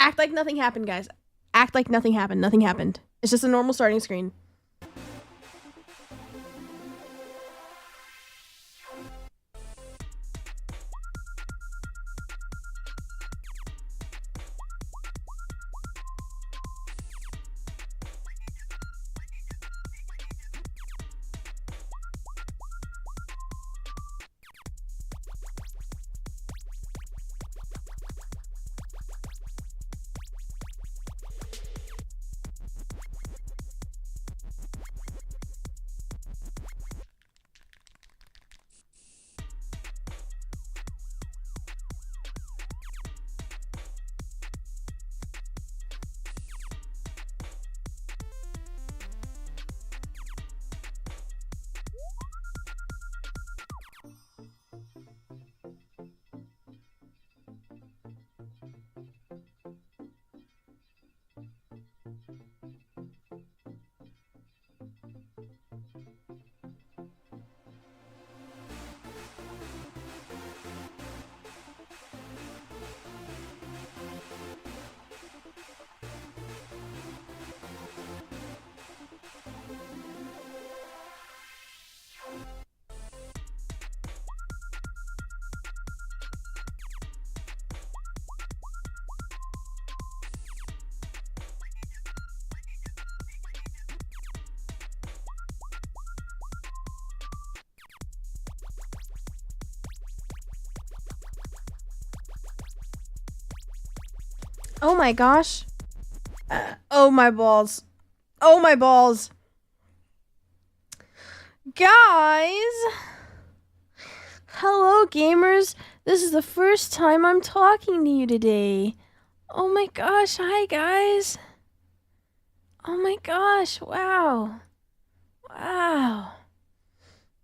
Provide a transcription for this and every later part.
Act like nothing happened, guys. Act like nothing happened. Nothing happened. It's just a normal starting screen. Oh my gosh. Oh my balls. Oh my balls. Guys. Hello, gamers. This is the first time I'm talking to you today. Oh my gosh. Hi, guys. Oh my gosh. Wow. Wow.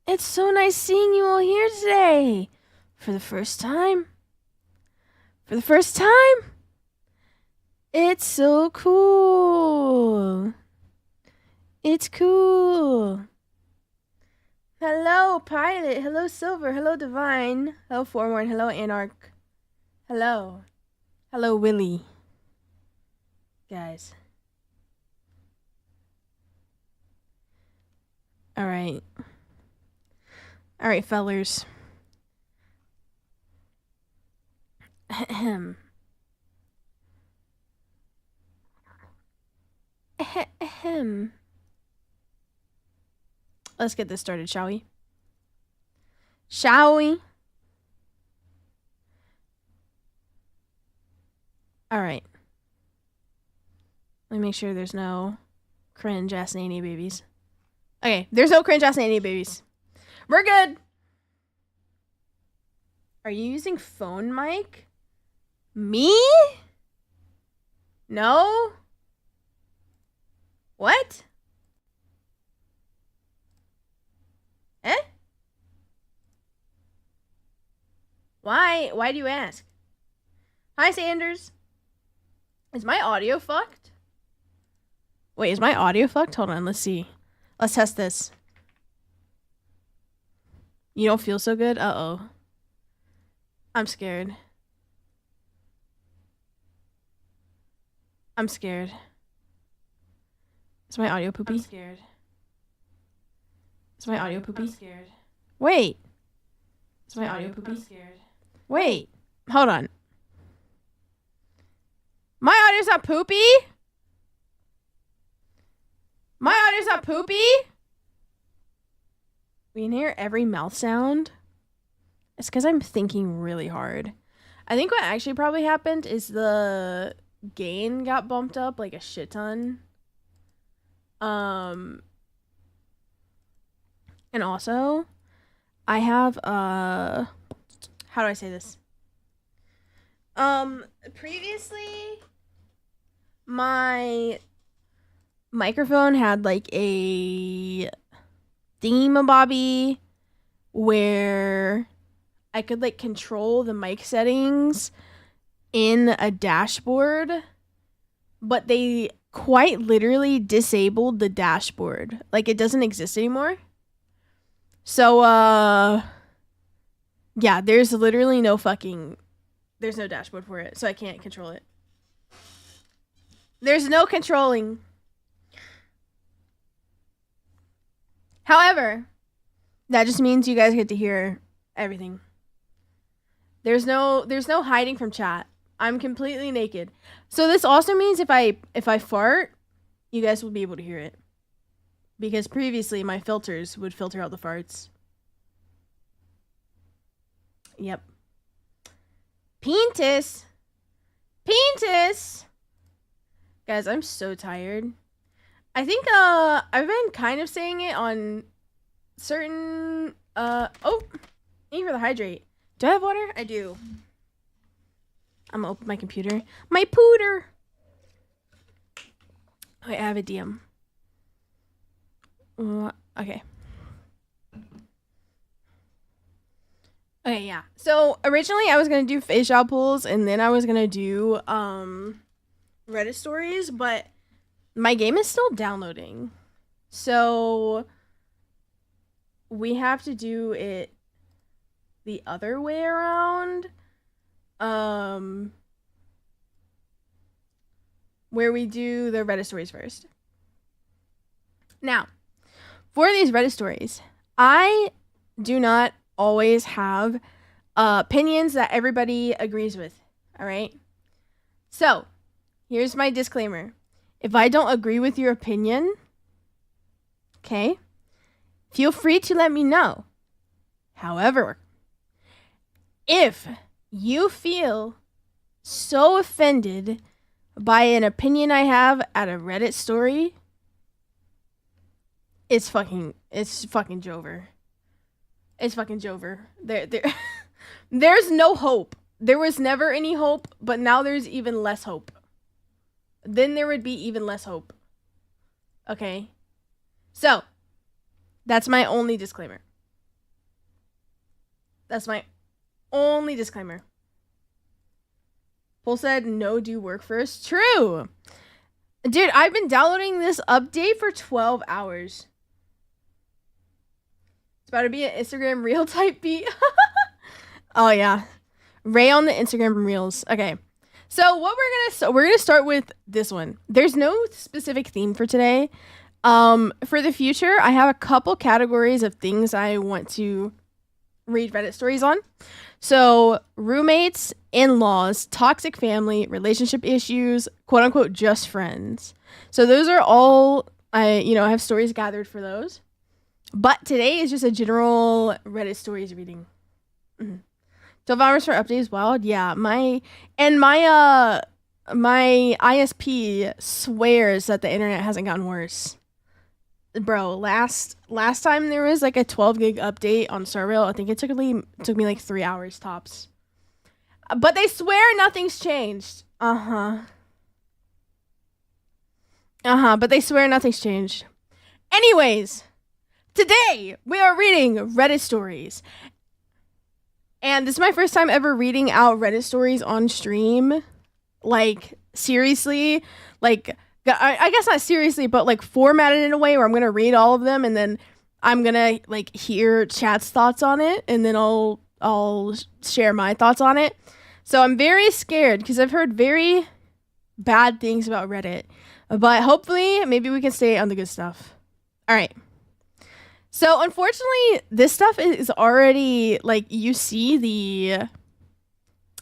It's so nice seeing you all here today. For the first time. For the first time. It's so cool. It's cool. Hello, Pilot. Hello, Silver. Hello, Divine. Hello, Forewarn. Hello, Anarch. Hello. Hello, Willie. Guys. Alright. Alright, fellers. Ahem. Ahem. Let's get this started, shall we? Shall we? Alright. Let me make sure there's no cringe-ass nanny babies. Okay, there's no cringe-ass nanny babies. We're good! Are you using phone mic? Me? No? What? Eh? Why do you ask? Hi, Sanders. Is my audio fucked? Wait, is my audio fucked? Hold on, let's see. Let's test this. You don't feel so good? Uh-oh. I'm scared. I'm scared. Is my audio poopy? I'm scared. Is my audio poopy? I'm scared. Wait. Is my audio poopy? I'm scared. Wait. Hold on. My audio's not poopy? My audio's not poopy? We can hear every mouth sound. It's because I'm thinking really hard. I think what actually probably happened is the gain got bumped up like a shit ton. And also, I have how do I say this? Previously, my microphone had like a thingamabobby where I could like control the mic settings in a dashboard, but they quite literally disabled the dashboard. Like it doesn't exist anymore. So yeah, there's literally no dashboard for it, so I can't control it. There's no controlling. However, that just means you guys get to hear everything. There's no hiding from chat. I'm completely naked. So this also means if I fart, you guys will be able to hear it. Because previously my filters would filter out the farts. Yep. Penis. Guys, I'm so tired. I think I've been kind of saying it on certain oh, thank you for the hydrate. Do I have water? I do. I'm gonna open my computer. My pooter. Wait, I have a DM. Okay. Okay, yeah. So originally I was gonna do facial pulls and then I was gonna do Reddit stories, but my game is still downloading. So we have to do it the other way around. Where we do the Reddit stories first. Now, for these Reddit stories, I do not always have opinions that everybody agrees with. All right? So, here's my disclaimer. If I don't agree with your opinion, okay, feel free to let me know. However, if you feel so offended by an opinion I have at a Reddit story, it's fucking Jover. It's fucking Jover. There's no hope. There was never any hope, but now there's even less hope. Then there would be even less hope. Okay? So, that's my only disclaimer. That's my only disclaimer. Paul said, no, do work first. True. Dude, I've been downloading this update for 12 hours. It's about to be an Instagram reel type beat. Oh, yeah. Ray on the Instagram reels. Okay. So what we're gonna start with this one. There's no specific theme for today. For the future, I have a couple categories of things I want to read Reddit stories on. So roommates, in-laws, toxic family, relationship issues, quote unquote, just friends. So those are all I have stories gathered for those. But today is just a general Reddit stories reading. 12 hours for updates wild. Yeah, my ISP swears that the internet hasn't gotten worse. Bro, last time there was like a 12 gig update on Starrail, I think it took me like 3 hours tops. But they swear nothing's changed. But they swear nothing's changed. Anyways, today we are reading Reddit stories. And this is my first time ever reading out Reddit stories on stream. Like, seriously. Like, I guess not seriously, but like formatted in a way where I'm gonna read all of them and then I'm gonna like hear chat's thoughts on it and then I'll share my thoughts on it. So I'm very scared because I've heard very bad things about Reddit, but hopefully maybe we can stay on the good stuff. All right. So unfortunately, this stuff is already like you see the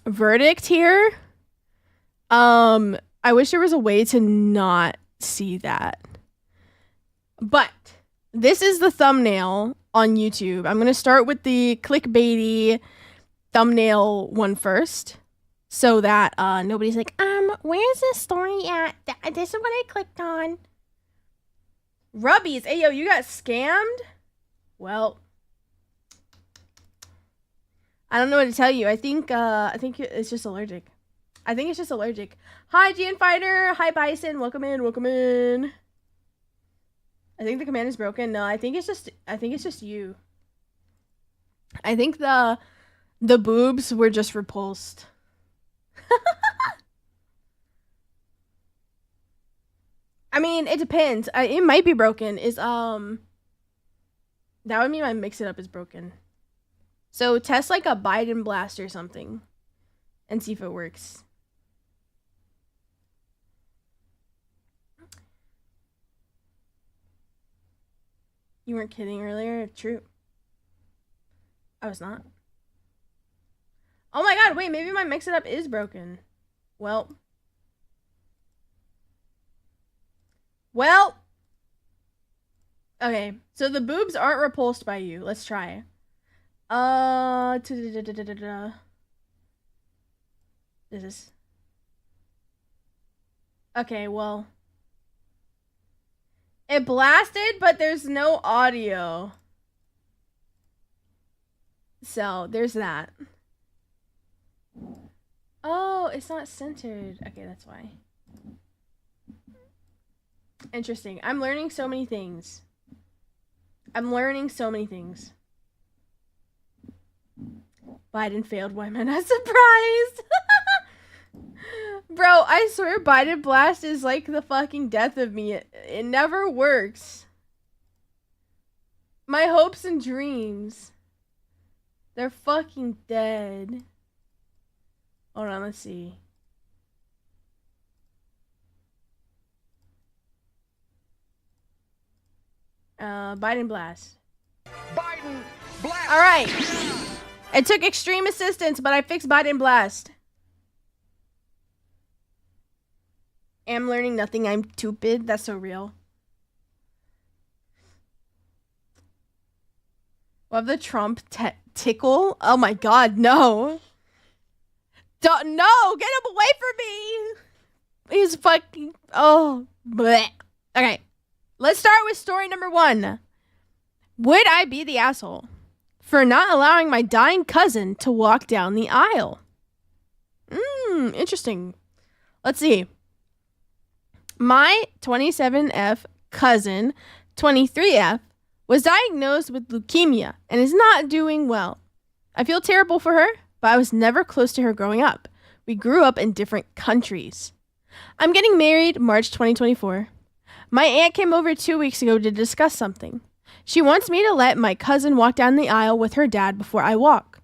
verdict here. I wish there was a way to not see that. But this is the thumbnail on YouTube. I'm going to start with the clickbaity thumbnail one first so that nobody's like, where's this story at? This is what I clicked on. Rubbies. Hey, yo, you got scammed? Well, I don't know what to tell you. I think it's just allergic. I think it's just allergic. Hi, GN Fighter. Hi, Bison. Welcome in. I think the command is broken. No, I think it's just you. I think the boobs were just repulsed. I mean, it depends. It might be broken. That would mean my mix it up is broken. So test like a Biden blast or something and see if it works. You weren't kidding earlier? True. I was not. Oh my god, wait, maybe my mix-it-up is broken. Well. Okay, so the boobs aren't repulsed by you. Let's try. This is... Okay, well. It blasted, but there's no audio. So, there's that. Oh, it's not centered. Okay, that's why. Interesting. I'm learning so many things. Biden failed. Why am I not surprised? Bro, I swear Biden blast is like the fucking death of me. It never works. My hopes and dreams. They're fucking dead. Hold on, let's see. Biden blast. Biden blast. All right. It took extreme assistance, but I fixed Biden blast. Am learning nothing. I'm stupid. That's so real. We'll have the Trump tickle. Oh my god, no. No, get him away from me. He's fucking... Oh. Bleh. Okay. Let's start with story number 1. Would I be the asshole for not allowing my dying cousin to walk down the aisle? Interesting. Let's see. My 27F cousin, 23F, was diagnosed with leukemia and is not doing well. I feel terrible for her, but I was never close to her growing up. We grew up in different countries. I'm getting married March 2024. My aunt came over 2 weeks ago to discuss something. She wants me to let my cousin walk down the aisle with her dad before I walk.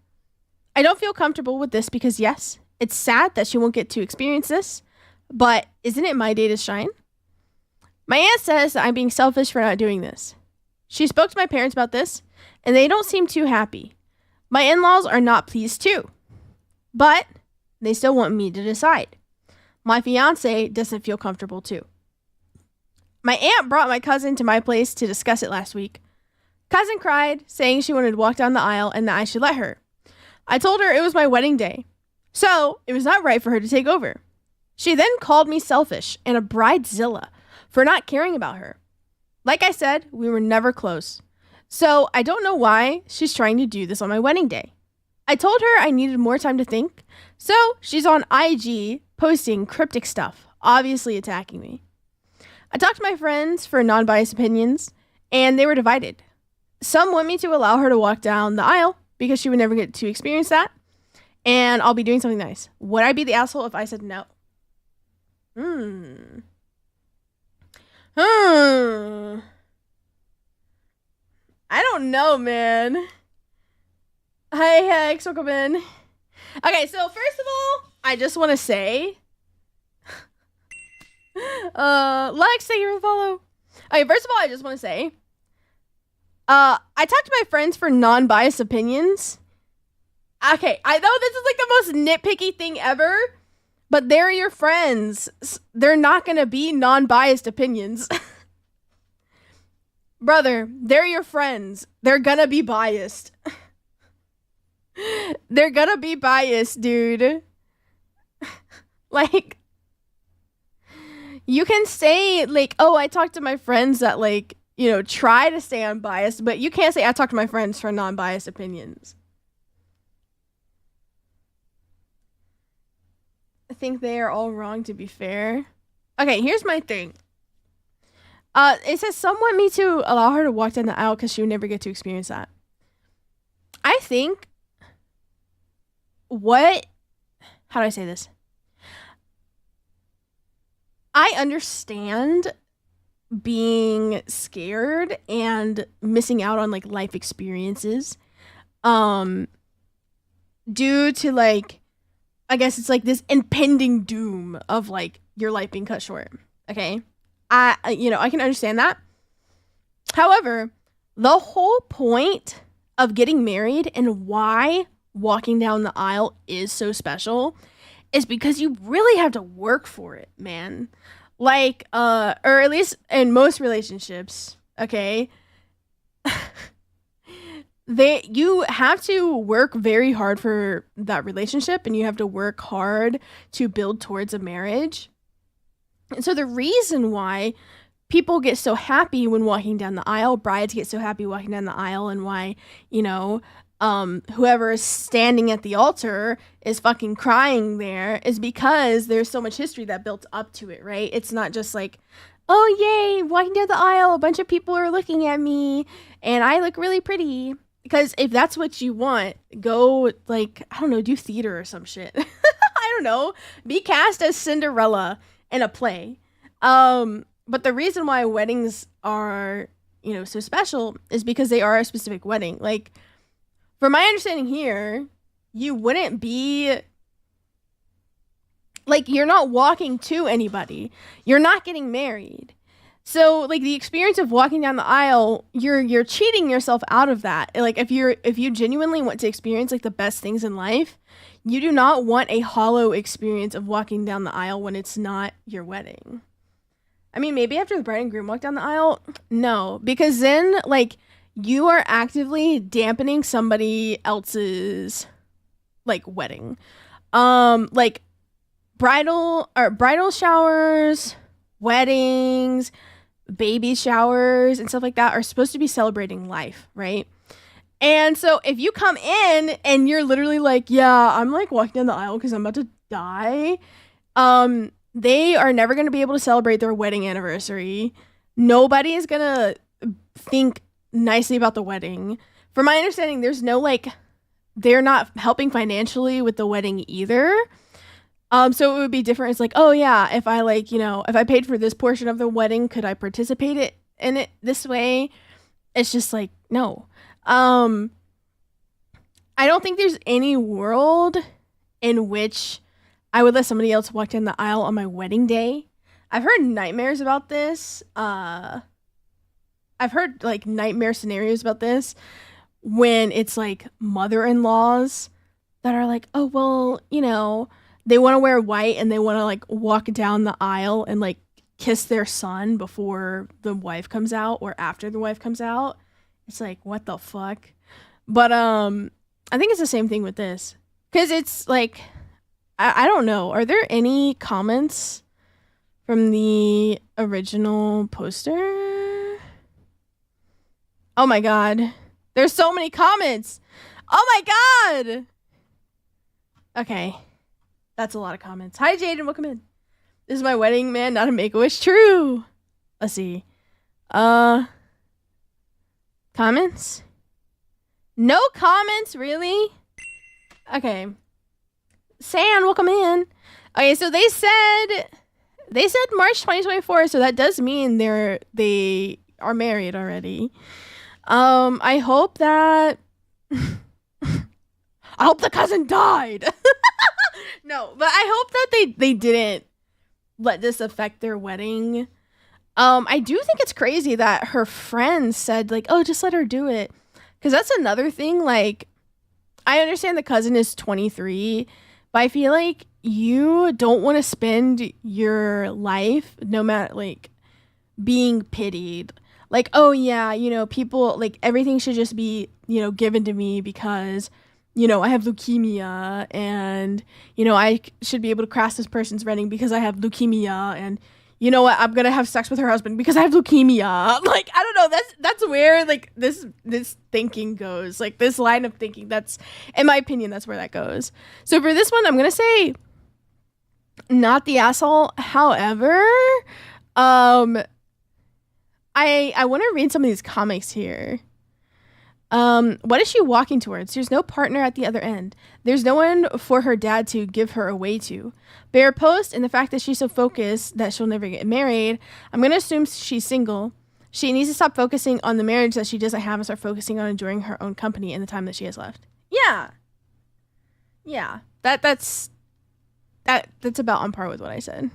I don't feel comfortable with this because, yes, it's sad that she won't get to experience this, but isn't it my day to shine? My aunt says that I'm being selfish for not doing this. She spoke to my parents about this, and they don't seem too happy. My in-laws are not pleased too, but they still want me to decide. My fiance doesn't feel comfortable too. My aunt brought my cousin to my place to discuss it last week. Cousin cried, saying she wanted to walk down the aisle and that I should let her. I told her it was my wedding day, so it was not right for her to take over. She then called me selfish and a bridezilla for not caring about her. Like I said, we were never close, so I don't know why she's trying to do this on my wedding day. I told her I needed more time to think, so she's on IG posting cryptic stuff, obviously attacking me. I talked to my friends for non-biased opinions, and they were divided. Some want me to allow her to walk down the aisle because she would never get to experience that, and I'll be doing something nice. Would I be the asshole if I said no? I don't know, man. Hi, Hex, welcome in. Okay, so first of all, I just want to say... Lex, thank you for the follow. Okay, first of all, I just want to say, I talked to my friends for non-biased opinions. Okay, I know this is like the most nitpicky thing ever, but they're your friends. They're not gonna be non-biased opinions. Brother, they're your friends. They're gonna be biased. They're gonna be biased, dude. Like... You can say, like, oh, I talked to my friends that, like, you know, try to stay unbiased, but you can't say I talked to my friends for non-biased opinions. I think they are all wrong, to be fair. Okay, here's my thing. It says some want me to allow her to walk down the aisle because she would never get to experience that. I think how do I say this? I understand being scared and missing out on like life experiences due to like, I guess it's like this impending doom of like your life being cut short. Okay. I can understand that. However, The whole point of getting married and why walking down the aisle is so special is because you really have to work for it, man. Like, or at least in most relationships, okay? You have to work very hard for that relationship, and you have to work hard to build towards a marriage. And so the reason why people get so happy when walking down the aisle, brides get so happy walking down the aisle, and why, whoever is standing at the altar is fucking crying there, is because there's so much history that built up to it, right? It's not just like, oh yay, walking down the aisle, a bunch of people are looking at me and I look really pretty. Because if that's what you want, go, like, I don't know, do theater or some shit. I don't know. Be cast as Cinderella in a play. But the reason why weddings are, so special is because they are a specific wedding. Like, from my understanding here, you wouldn't be, like, you're not walking to anybody. You're not getting married. So, like, the experience of walking down the aisle, you're cheating yourself out of that. Like, if you genuinely want to experience, like, the best things in life, you do not want a hollow experience of walking down the aisle when it's not your wedding. I mean, maybe after the bride and groom walk down the aisle, no. Because then, like, you are actively dampening somebody else's, like, wedding. Like, bridal showers, weddings, baby showers and stuff like that are supposed to be celebrating life, right? And so if you come in and you're literally like, yeah, I'm like walking down the aisle because I'm about to die, they are never going to be able to celebrate their wedding anniversary. Nobody is going to think nicely about the wedding. From my understanding, there's no, like, they're not helping financially with the wedding either. So it would be different. It's like, oh yeah, if I, like, if I paid for this portion of the wedding, could I participate in it this way? It's just like, no. I don't think there's any world in which I would let somebody else walk down the aisle on my wedding day. I've heard nightmares about this. I've heard, like, nightmare scenarios about this when it's, like, mother-in-laws that are like, oh, well, they want to wear white and they want to, like, walk down the aisle and, like, kiss their son before the wife comes out or after the wife comes out. It's like, what the fuck? But I think it's the same thing with this. Because it's like, I don't know. Are there any comments from the original poster? Oh my god. There's so many comments. Oh my god. Okay. That's a lot of comments. Hi, Jaden. Welcome in. This is my wedding, man. Not a Make-A-Wish. True. Let's see. Comments? No comments, really? Okay. San, welcome in. Okay, so they said March 2024, so that does mean they are married already. I hope that I hope the cousin died. No, but I hope that they didn't let this affect their wedding. I do think it's crazy that her friends said, like, oh, just let her do it. Because that's another thing. Like, I understand the cousin is 23, but I feel like you don't want to spend your life, no matter, like, being pitied. Like, oh, yeah, people, like, everything should just be, given to me because, I have leukemia and, I should be able to crash this person's wedding because I have leukemia and, you know what, I'm going to have sex with her husband because I have leukemia. Like, I don't know. That's where, like, this thinking goes. Like, this line of thinking, that's, in my opinion, that's where that goes. So for this one, I'm going to say not the asshole. However, I want to read some of these comics here. What is she walking towards? There's no partner at the other end. There's no one for her dad to give her away to. Bare post and the fact that she's so focused that she'll never get married, I'm going to assume she's single. She needs to stop focusing on the marriage that she doesn't have and start focusing on enjoying her own company in the time that she has left. Yeah. Yeah. That's about on par with what I said.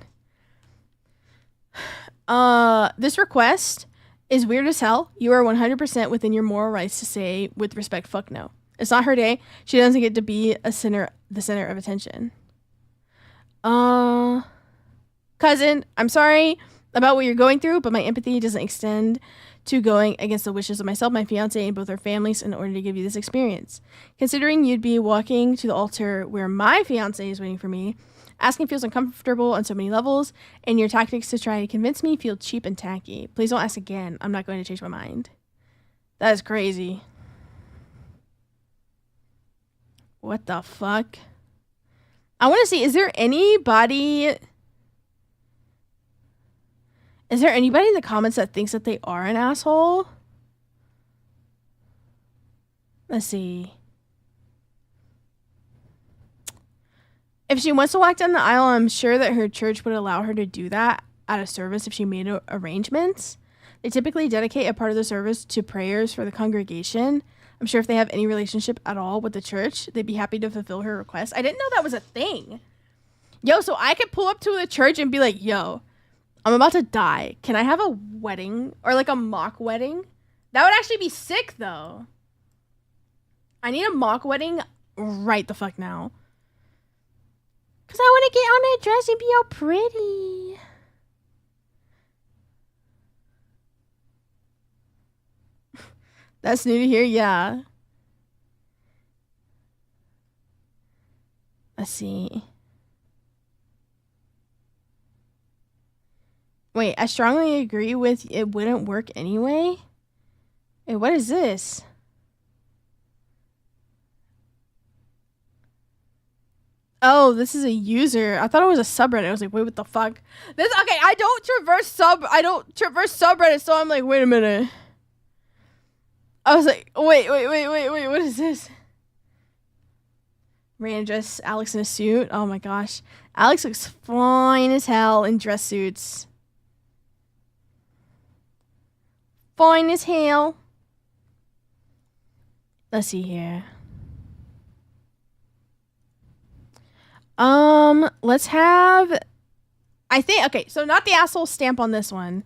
This request is weird as hell. You are 100% within your moral rights to say, with respect, fuck no. It's not her day. She doesn't get to be the center of attention. Cousin, I'm sorry about what you're going through, but my empathy doesn't extend to going against the wishes of myself, my fiance, and both our families in order to give you this experience. Considering you'd be walking to the altar where my fiance is waiting for me, asking feels uncomfortable on so many levels, and your tactics to try to convince me feel cheap and tacky. Please don't ask again. I'm not going to change my mind. That is crazy. What the fuck? I want to see, is there anybody in the comments that thinks that they are an asshole? Let's see. If she wants to walk down the aisle, I'm sure that her church would allow her to do that at a service if she made arrangements. They typically dedicate a part of the service to prayers for the congregation. I'm sure if they have any relationship at all with the church, they'd be happy to fulfill her request. I didn't know that was a thing. Yo, so I could pull up to the church and be like, yo, I'm about to die. Can I have a wedding or like a mock wedding? That would actually be sick though. I need a mock wedding right the fuck now. Because I want to get on that dress and be all pretty. That's new to hear, yeah. Let's see. Wait, I strongly agree with it wouldn't work anyway. Wait, what is this? Oh, this is a user. I thought it was a subreddit. I was like, wait, what the fuck? This okay, I don't traverse subreddit, so I'm like, wait a minute. I was like, wait, what is this? Random dress, Alex in a suit. Oh my gosh. Alex looks fine as hell in dress suits. Fine as hell. Let's see here. Let's have, I think, okay, so not the asshole stamp on this one.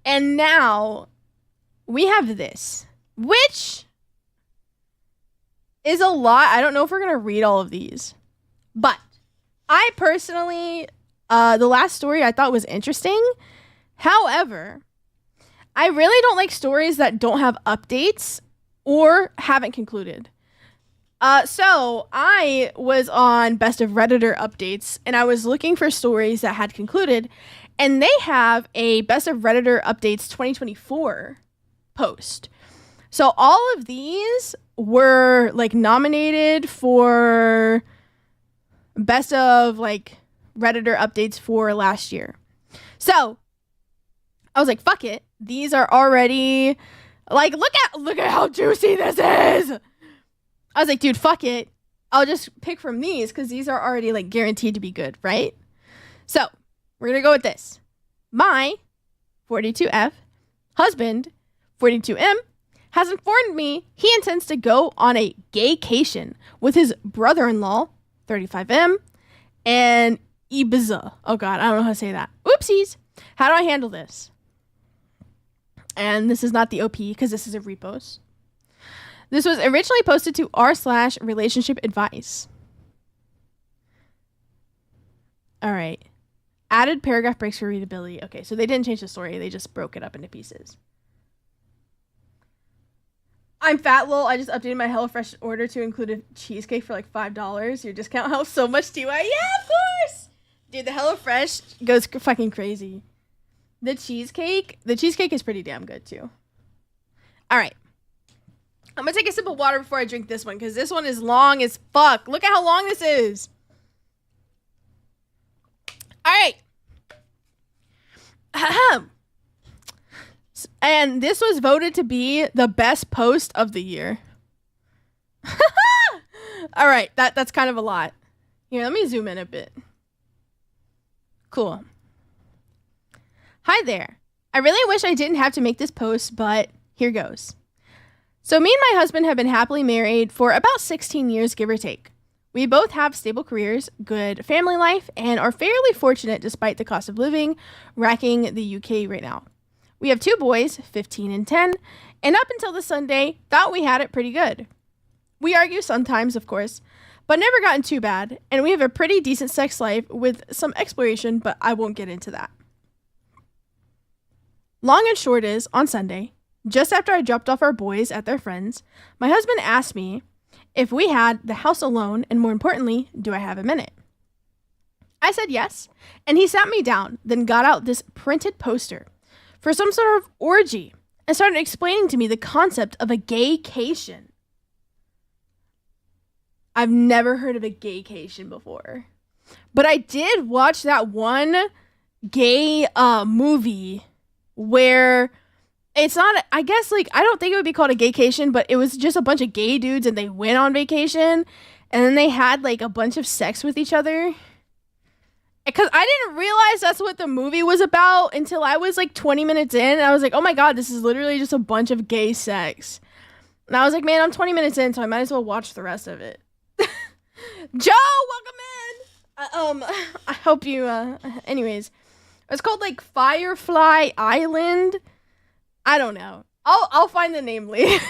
And now we have this, which is a lot. I don't know if we're going to read all of these, but I personally, the last story I thought was interesting. However, I really don't like stories that don't have updates or haven't concluded. So I was on Best of Redditor updates and I was looking for stories that had concluded, and they have a Best of Redditor updates 2024 post. So all of these were like nominated for Best of like Redditor updates for last year. So I was like, fuck it. These are already like, look at how juicy this is. I was like, dude, fuck it. I'll just pick from these because these are already like guaranteed to be good, right? So we're going to go with this. My 42F husband, 42M, has informed me he intends to go on a gaycation with his brother-in-law, 35M, and Ibiza. Oh God, I don't know how to say that. Oopsies. How do I handle this? And this is not the OP because this is a repost. This was originally posted to r/relationship advice. All right. Added paragraph breaks for readability. Okay, so they didn't change the story. They just broke it up into pieces. I'm fat, lol. I just updated my HelloFresh order to include a cheesecake for like $5. Your discount helps so much, TY. Yeah, of course. Dude, the HelloFresh goes fucking crazy. The cheesecake is pretty damn good too. All right. I'm going to take a sip of water before I drink this one because this one is long as fuck. Look at how long this is. All right. Ahem. And this was voted to be the best post of the year. All right. That's kind of a lot. Here, let me zoom in a bit. Cool. Hi there. I really wish I didn't have to make this post, but here goes. So me and my husband have been happily married for about 16 years, give or take. We both have stable careers, good family life, and are fairly fortunate despite the cost of living racking the UK right now. We have 2 boys, 15 and 10, and up until this Sunday, thought we had it pretty good. We argue sometimes, of course, but never gotten too bad, and we have a pretty decent sex life with some exploration, but I won't get into that. Long and short is, on Sunday, just after I dropped off our boys at their friends, my husband asked me if we had the house alone, and more importantly, do I have a minute? I said yes, and he sat me down, then got out this printed poster for some sort of orgy and started explaining to me the concept of a gaycation. I've never heard of a gaycation before, but I did watch that one gay movie where it's not, I guess, like, I don't think it would be called a gaycation, but it was just a bunch of gay dudes and they went on vacation and then they had like a bunch of sex with each other. Because I didn't realize that's what the movie was about until I was like 20 minutes in. And I was like, oh my God, this is literally just a bunch of gay sex. And I was like, man, I'm 20 minutes in, so I might as well watch the rest of it. Joe, welcome in. I hope you, anyways. It's called like Firefly Island. I don't know. I'll find the name later.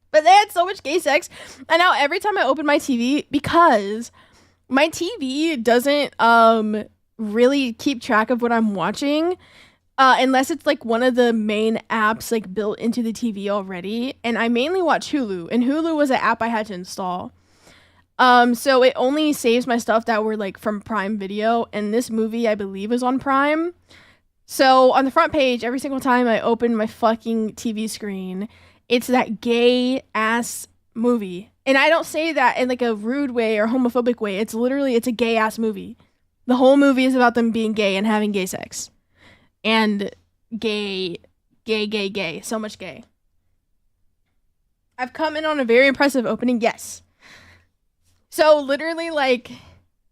But they had so much gay sex. And now every time I open my TV, because my TV doesn't, really keep track of what I'm watching unless it's like one of the main apps like built into the TV already. And I mainly watch Hulu, and Hulu was an app I had to install. So it only saves my stuff that were like from Prime Video, and this movie I believe is on Prime. So on the front page, every single time I open my fucking TV screen, it's that gay ass movie. And I don't say that in like a rude way or homophobic way. It's literally, it's a gay ass movie. The whole movie is about them being gay and having gay sex. And gay. So much gay. I've come in on a very impressive opening. Yes. So literally, like,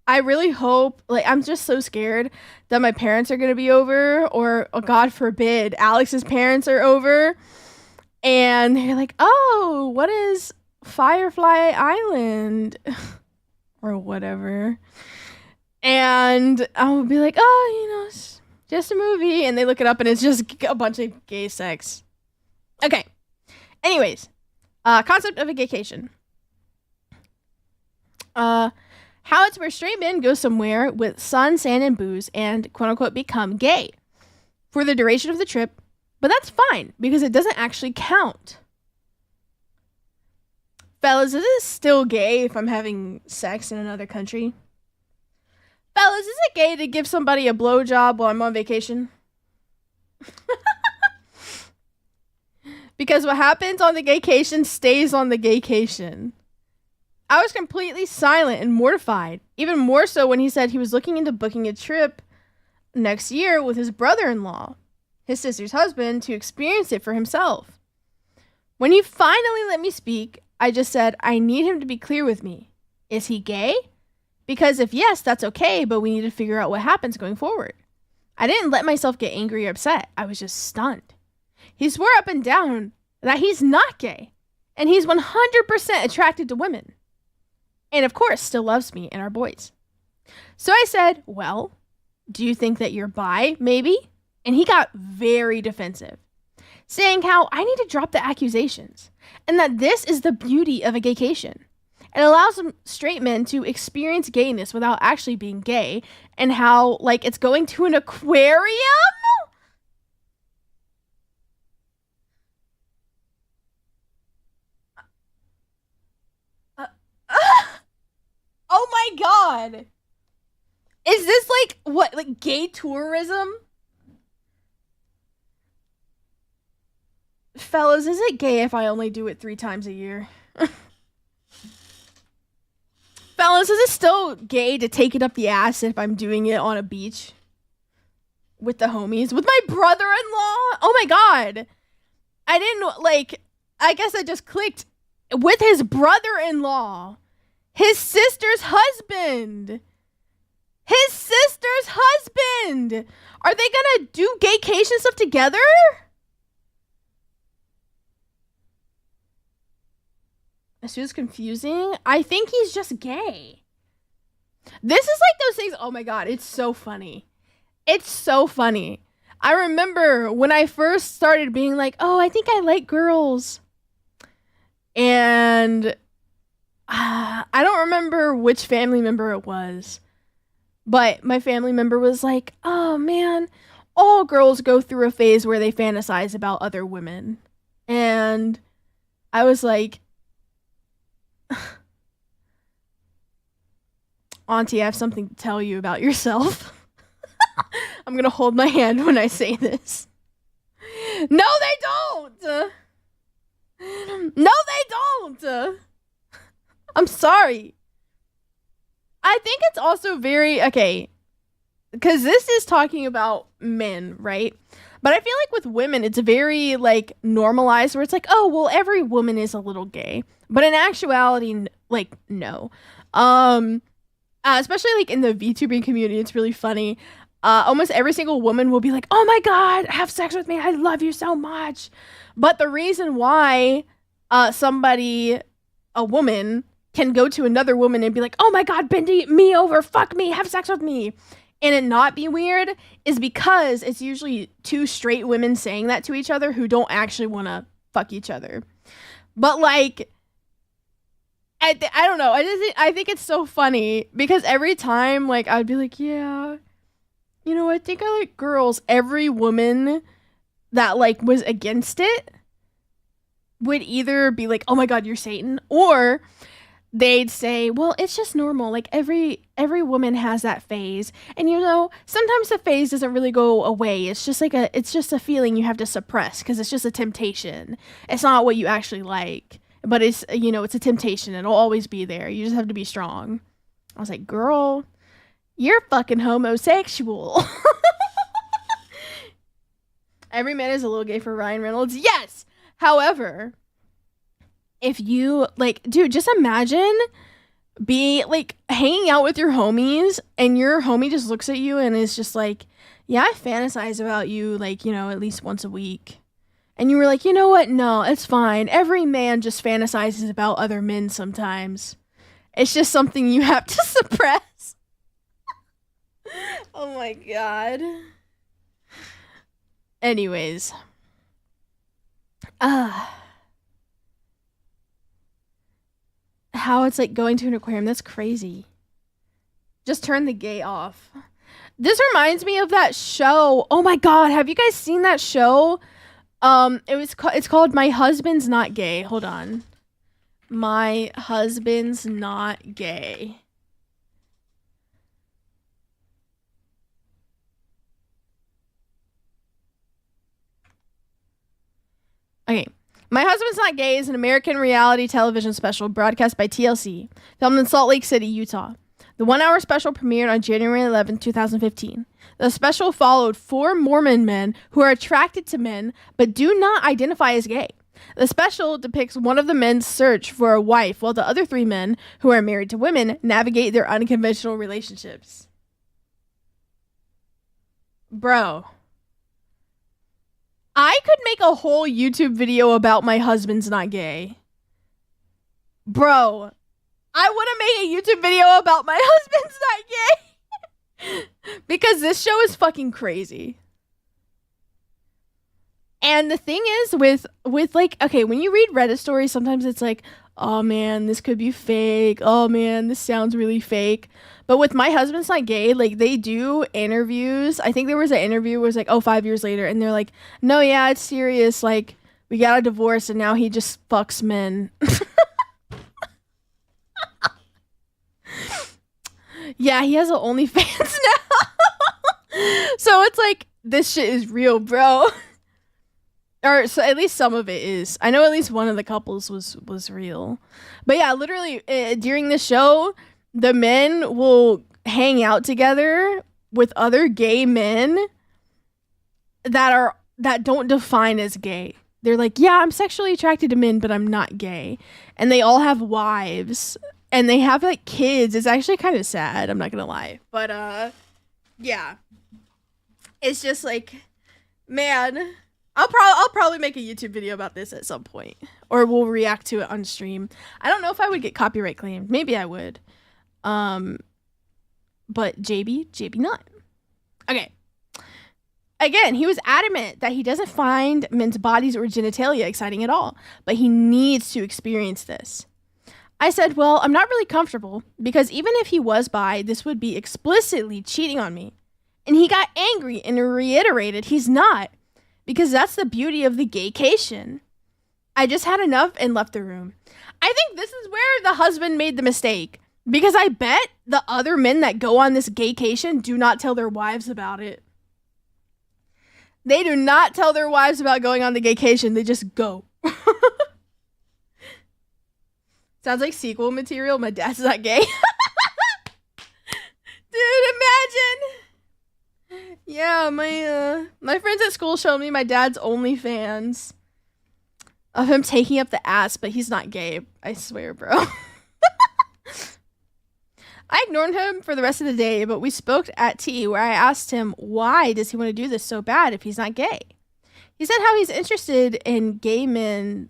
I really hope, like, I'm just so scared that my parents are going to be over, or, oh, God forbid, Alex's parents are over. And they're like, oh, what is Firefly Island? Or whatever. And I'll be like, oh, you know, it's just a movie. And they look it up and it's just a bunch of gay sex. Okay. Anyways, concept of a gaycation. How it's where straight men go somewhere with sun, sand, and booze and quote unquote become gay for the duration of the trip. But that's fine because it doesn't actually count. Fellas, is it still gay if I'm having sex in another country? Fellas, is it gay to give somebody a blowjob while I'm on vacation? Because what happens on the gaycation stays on the gaycation. I was completely silent and mortified, even more so when he said he was looking into booking a trip next year with his brother-in-law, his sister's husband, to experience it for himself. When he finally let me speak, I just said, I need him to be clear with me. Is he gay? Because if yes, that's okay, but we need to figure out what happens going forward. I didn't let myself get angry or upset. I was just stunned. He swore up and down that he's not gay, and he's 100% attracted to women. And of course, still loves me and our boys. So I said, well, do you think that you're bi, maybe? And he got very defensive, saying how I need to drop the accusations and that this is the beauty of a gaycation. It allows some straight men to experience gayness without actually being gay, and how, like, it's going to an aquarium? Oh my God. Is this like, what, like gay tourism? Fellas, is it gay if I only do it 3 times a year? Fellas, is it still gay to take it up the ass if I'm doing it on a beach? With the homies? With my brother-in-law? Oh my God. I didn't, like, I guess I just clicked. With his brother-in-law. His sister's husband. His sister's husband. Are they gonna do gaycation stuff together? This is confusing. I think he's just gay. This is like those things. Oh my God, it's so funny. It's so funny. I remember when I first started being like, oh, I think I like girls. And I don't remember which family member it was. But my family member was like, oh man, all girls go through a phase where they fantasize about other women. And I was like, Auntie, I have something to tell you about yourself. I'm going to hold my hand when I say this. No, they don't. No, they don't. I'm sorry. I think it's also very, okay, because this is talking about men, right? But I feel like with women, it's very, like, normalized where it's like, oh, well, every woman is a little gay. But in actuality, like, no. Especially, like, in the VTubing community, it's really funny. Almost every single woman will be like, oh my god, have sex with me, I love you so much. But the reason why a woman, can go to another woman and be like, oh my god, bend me over, fuck me, have sex with me, and it not be weird, is because it's usually two straight women saying that to each other who don't actually want to fuck each other. But like, I don't know, I think it's so funny because every time, like, I'd be like, yeah, you know, I think I like girls. Every woman that like was against it would either be like, oh my god, you're Satan, or they'd say, well, it's just normal. Like every woman has that phase. And you know, sometimes the phase doesn't really go away. It's just like it's just a feeling you have to suppress because it's just a temptation. It's not what you actually like, but it's, you know, it's a temptation. It'll always be there. You just have to be strong. I was like, girl, you're fucking homosexual. Every man is a little gay for Ryan Reynolds. Yes. However, if you, like, dude, just imagine like hanging out with your homies and your homie just looks at you and is just like, yeah, I fantasize about you, like, you know, at least once a week. And you were like, you know what? No, it's fine. Every man just fantasizes about other men sometimes. It's just something you have to suppress. Oh my god. Anyways. How it's like going to an aquarium. That's crazy. Just turn the gay off. This reminds me of that show. Oh my god, have you guys seen that show? It's called My Husband's Not Gay. Hold on. My Husband's Not Gay. Okay. My Husband's Not Gay is an American reality television special broadcast by TLC, filmed in Salt Lake City, Utah. The 1-hour special premiered on January 11, 2015. The special followed 4 Mormon men who are attracted to men but do not identify as gay. The special depicts one of the men's search for a wife while the other 3 men, who are married to women, navigate their unconventional relationships. Bro. I could make a whole YouTube video about My Husband's Not Gay. Bro, I want to make a YouTube video about My Husband's Not Gay. Because this show is fucking crazy. And the thing is with like, okay, when you read Reddit stories, sometimes it's like, oh man, this could be fake. Oh man, this sounds really fake. But with My Husband's Not Gay, like, they do interviews. I think there was an interview where it was like, 5 years later, and they're like, no, yeah, it's serious. Like, we got a divorce and now he just fucks men. Yeah, he has an OnlyFans now. So it's like, this shit is real, bro. Or so at least some of it is. I know at least one of the couples was real. But yeah, literally during the show, the men will hang out together with other gay men that don't define as gay. They're like, yeah, I'm sexually attracted to men, but I'm not gay. And they all have wives and they have like kids. It's actually kind of sad, I'm not gonna lie. But yeah. It's just like, man, I'll probably make a YouTube video about this at some point, or we'll react to it on stream. I don't know if I would get copyright claimed. Maybe I would. But JB not. Okay. Again, he was adamant that he doesn't find men's bodies or genitalia exciting at all, but he needs to experience this. I said, well, I'm not really comfortable because even if he was bi, this would be explicitly cheating on me. And he got angry and reiterated he's not, because that's the beauty of the gaycation. I just had enough and left the room. I think this is where the husband made the mistake, because I bet the other men that go on this gaycation do not tell their wives about it. They do not tell their wives about going on the gaycation. They just go. Sounds like sequel material. My dad's not gay. Dude, imagine. Yeah, my friends at school showed me my dad's OnlyFans of him taking up the ass, but he's not gay. I swear, bro. I ignored him for the rest of the day, but we spoke at tea where I asked him why does he want to do this so bad if he's not gay. He said how he's interested in gay men,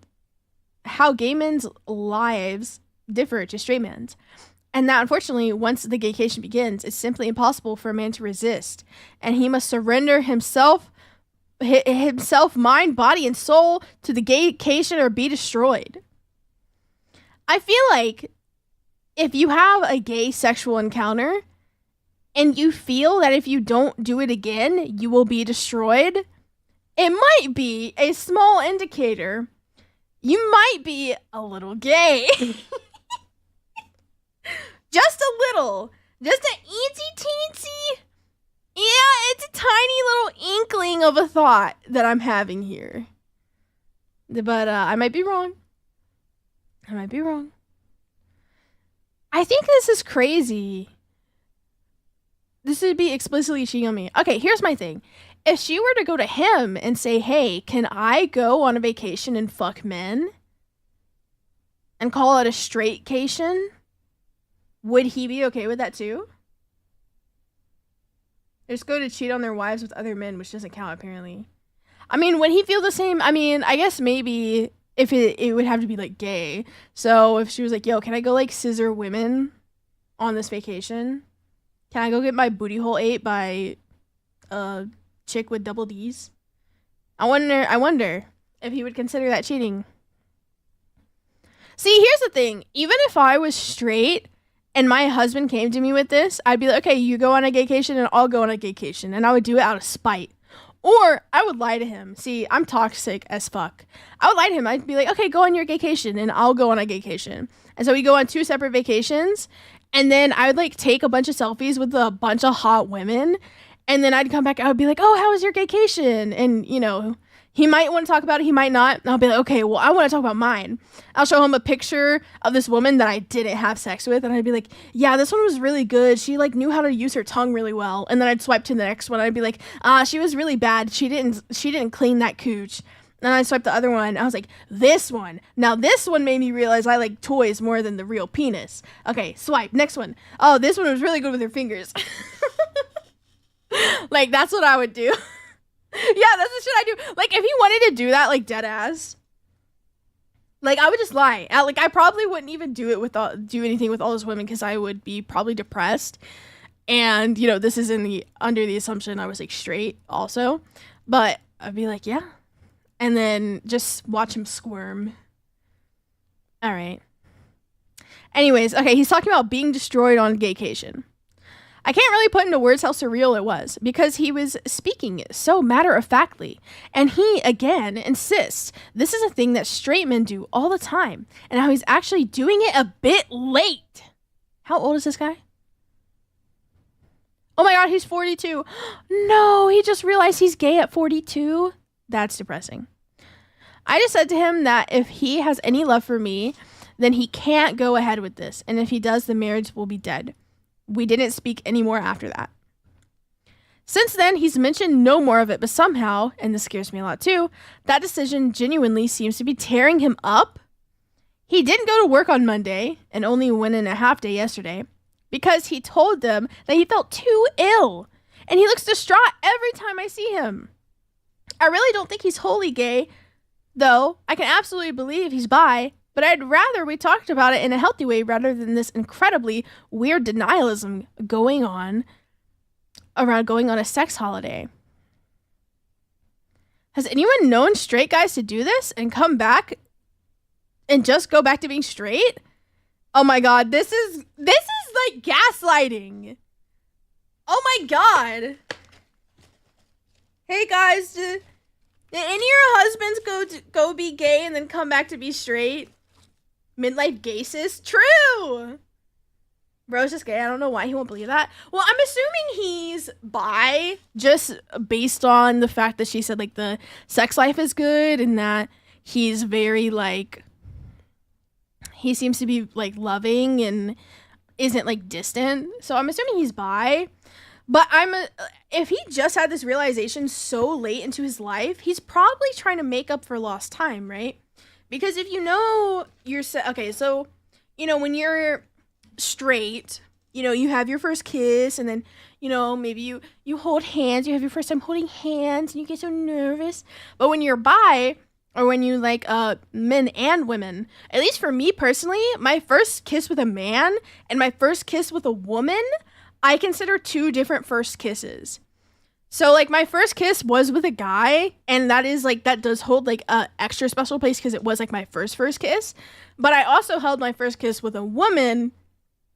how gay men's lives differ to straight men's, and that unfortunately once the gaycation begins, it's simply impossible for a man to resist, and he must surrender himself, mind, body, and soul to the gaycation or be destroyed. I feel like if you have a gay sexual encounter and you feel that if you don't do it again, you will be destroyed, it might be a small indicator you might be a little gay. Just a little. Just an teensy. Yeah, it's a tiny little inkling of a thought that I'm having here. But I might be wrong. I think this is crazy. This would be explicitly cheating on me. Okay, here's my thing. If she were to go to him and say, hey, can I go on a vacation and fuck men? And call it a straightcation? Would he be okay with that too? They just go to cheat on their wives with other men, which doesn't count apparently. I mean, would he feel the same? I mean, I guess maybe if it would have to be like gay. So if she was like, yo, can I go like scissor women on this vacation? Can I go get my booty hole ate by a chick with double D's? I wonder if he would consider that cheating. See, here's the thing. Even if I was straight and my husband came to me with this, I'd be like, okay, you go on a gaycation and I'll go on a gaycation. And I would do it out of spite. Or I would lie to him. See, I'm toxic as fuck. I would lie to him. I'd be like, okay, go on your gaycation and I'll go on a gaycation. And so we go on 2 separate vacations. And then I would like take a bunch of selfies with a bunch of hot women. And then I'd come back. I would be like, oh, how was your gaycation? And, you know, he might want to talk about it. He might not. And I'll be like, okay, well, I want to talk about mine. I'll show him a picture of this woman that I didn't have sex with. And I'd be like, yeah, this one was really good. She like knew how to use her tongue really well. And then I'd swipe to the next one. I'd be like, she was really bad. She didn't clean that cooch. And I swiped the other one. I was like, this one. Now this one made me realize I like toys more than the real penis. Okay, swipe. Next one. Oh, this one was really good with her fingers. Like, that's what I would do. Yeah, that's the shit I do. Like, if he wanted to do that, like, dead ass, like, I would just lie. I probably wouldn't even do anything with all those women because I would be probably depressed. And, you know, this is under the assumption I was, like, straight also. But I'd be like, yeah. And then just watch him squirm. All right. Anyways, okay, he's talking about being destroyed on gaycation. I can't really put into words how surreal it was because he was speaking so matter-of-factly. And he, again, insists this is a thing that straight men do all the time and how he's actually doing it a bit late. How old is this guy? Oh my God, he's 42. No, he just realized he's gay at 42. That's depressing. I just said to him that if he has any love for me, then he can't go ahead with this. And if he does, the marriage will be dead. We didn't speak anymore after that. Since then, he's mentioned no more of it, but somehow, and this scares me a lot too, that decision genuinely seems to be tearing him up. He didn't go to work on Monday and only went in a half day yesterday because he told them that he felt too ill and he looks distraught every time I see him. I really don't think he's wholly gay, though I can absolutely believe he's bi. But I'd rather we talked about it in a healthy way rather than this incredibly weird denialism going on around going on a sex holiday. Has anyone known straight guys to do this and come back and just go back to being straight? Oh my god, this is like gaslighting. Oh my god. Hey guys, did any of your husbands go be gay and then come back to be straight? Midlife gay sis? True. Bro's just gay. I don't know why he won't believe that. Well, I'm assuming he's bi, just based on the fact that she said like the sex life is good and that he's very like, he seems to be like loving and isn't like distant. So I'm assuming he's bi. But if he just had this realization so late into his life, he's probably trying to make up for lost time, right? Because if you know okay, so you know when you're straight, you know, you have your first kiss and then, you know, maybe you hold hands, you have your first time holding hands and you get so nervous. But when you're bi, or when you like men and women, at least for me personally, my first kiss with a man and my first kiss with a woman, I consider two different first kisses. So like my first kiss was with a guy, and that is like, that does hold like a extra special place because it was like my first kiss. But I also held my first kiss with a woman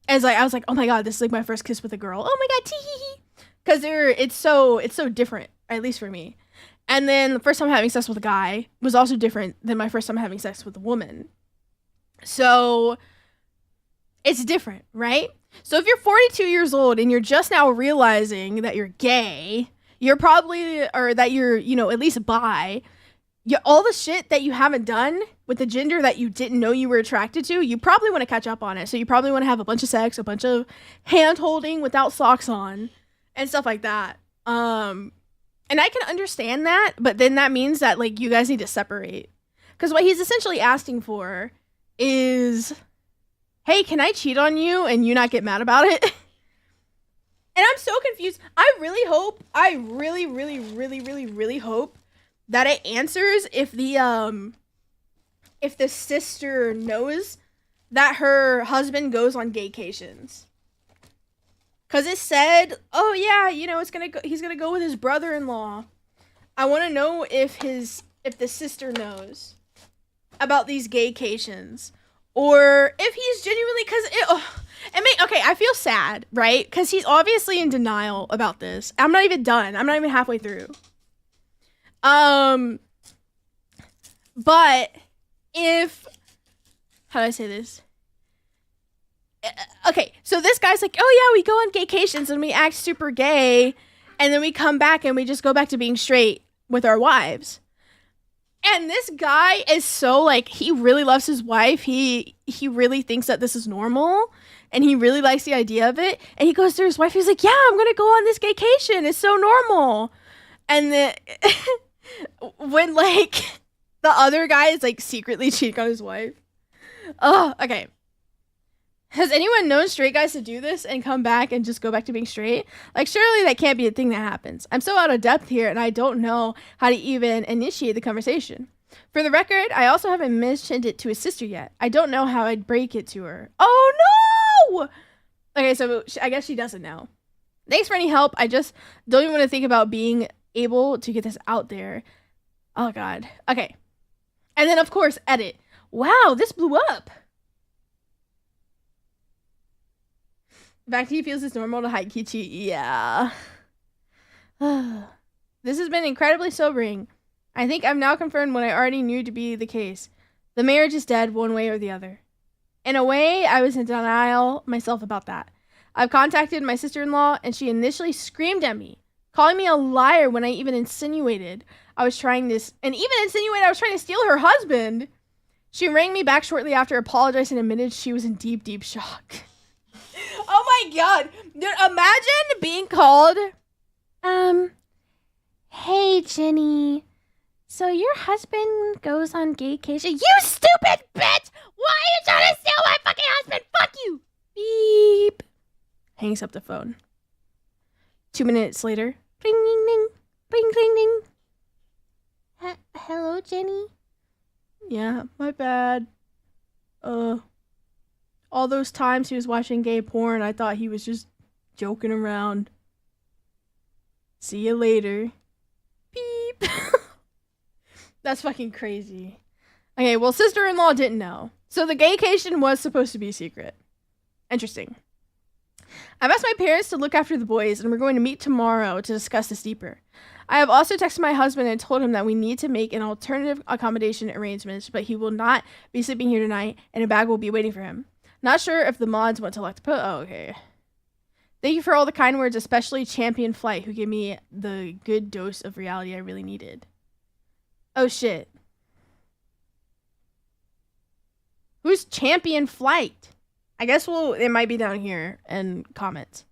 as like, I was like, oh my god, this is like my first kiss with a girl. Oh my god, tee-hee-hee. Because it's so different, at least for me. And then the first time having sex with a guy was also different than my first time having sex with a woman. So it's different, right? So if you're 42 years old and you're just now realizing that you're gay, you're probably, or that you're, you know, at least bi, all the shit that you haven't done with the gender that you didn't know you were attracted to, you probably want to catch up on it. So you probably want to have a bunch of sex, a bunch of hand holding without socks on and stuff like that. And I can understand that, but then that means that like you guys need to separate. Because what he's essentially asking for is, hey, can I cheat on you and you not get mad about it? And I'm so confused. I really hope, I really hope that it answers if the sister knows that her husband goes on gaycations. Cause it said, oh yeah, you know, he's gonna go with his brother-in-law. I want to know if the sister knows about these gaycations, or if he's genuinely, okay, I feel sad, right? Cause he's obviously in denial about this. I'm not even done. I'm not even halfway through. But how do I say this? Okay, so this guy's like, oh yeah, we go on gaycations and we act super gay, and then we come back and we just go back to being straight with our wives. And this guy is so like, he really loves his wife. He really thinks that this is normal, and he really likes the idea of it. And he goes to his wife, he's like, yeah, I'm gonna go on this gaycation. It's so normal. And then when like the other guy is like secretly cheating on his wife. Oh, okay. Has anyone known straight guys to do this and come back and just go back to being straight? Like, surely that can't be a thing that happens. I'm so out of depth here, and I don't know how to even initiate the conversation. For the record, I also haven't mentioned it to his sister yet. I don't know how I'd break it to her. Oh, no! Okay, so I guess she doesn't know. Thanks for any help. I just don't even want to think about being able to get this out there. Oh, God. Okay. And then, of course, edit. Wow, this blew up. Back to he feels it's normal to hide cheat. Yeah. This has been incredibly sobering. I think I've now confirmed what I already knew to be the case. The marriage is dead one way or the other. In a way, I was in denial myself about that. I've contacted my sister-in-law, and she initially screamed at me, calling me a liar when I even insinuated I was trying to steal her husband. She rang me back shortly after, apologized, and admitted she was in deep, deep shock. Oh my god. Dude, imagine being called, hey Jenny, so your husband goes on gaycation. You stupid bitch! Why are you trying to steal my fucking husband? Fuck you! Beep. Hangs up the phone. 2 minutes later. Ring, ding, ding. Ring, ding, ding. Hello, Jenny? Yeah, my bad. All those times he was watching gay porn, I thought he was just joking around. See you later. Beep. That's fucking crazy. Okay, well, sister-in-law didn't know. So the gaycation was supposed to be secret. Interesting. I've asked my parents to look after the boys, and we're going to meet tomorrow to discuss this deeper. I have also texted my husband and told him that we need to make an alternative accommodation arrangement, but he will not be sleeping here tonight, and a bag will be waiting for him. Not sure if the mods want to elect to put. Oh, okay. Thank you for all the kind words, especially Champion Flight, who gave me the good dose of reality I really needed. Oh, shit. Who's Champion Flight? I guess it might be down here in comments.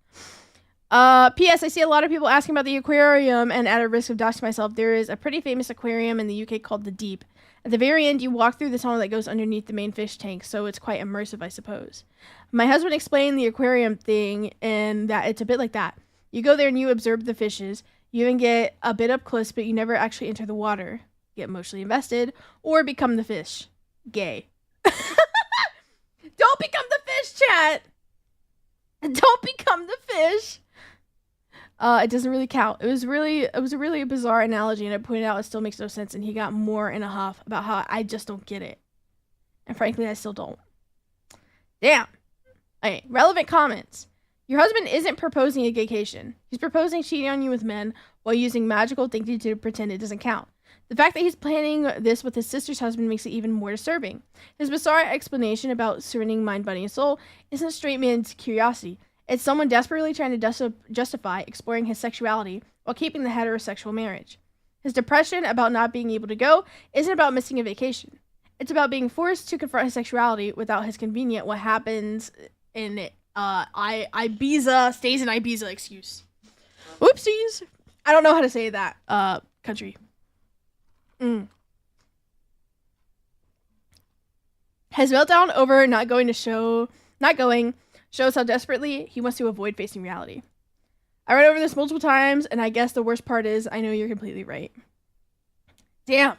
P.S. I see a lot of people asking about the aquarium, and at a risk of doxing myself, there is a pretty famous aquarium in the UK called the Deep. At the very end, you walk through the tunnel that goes underneath the main fish tank, so it's quite immersive, I suppose. My husband explained the aquarium thing, and that it's a bit like that. You go there and you observe the fishes. You even get a bit up close, but you never actually enter the water, get emotionally invested, or become the fish. Gay. Don't become the fish, chat! Don't become the fish! It doesn't really count. It was a really bizarre analogy, and I pointed out it still makes no sense, and he got more in a huff about how I just don't get it. And frankly, I still don't. Damn. Okay, relevant comments. Your husband isn't proposing a gaycation. He's proposing cheating on you with men while using magical thinking to pretend it doesn't count. The fact that he's planning this with his sister's husband makes it even more disturbing. His bizarre explanation about surrendering mind, body, and soul isn't straight man's curiosity. It's someone desperately trying to justify exploring his sexuality while keeping the heterosexual marriage. His depression about not being able to go isn't about missing a vacation. It's about being forced to confront his sexuality without his convenient what happens in Ibiza, stays in Ibiza excuse. Whoopsies. I don't know how to say that, country. His meltdown over not going shows how desperately he wants to avoid facing reality. I read over this multiple times, and I guess the worst part is I know you're completely right. Damn.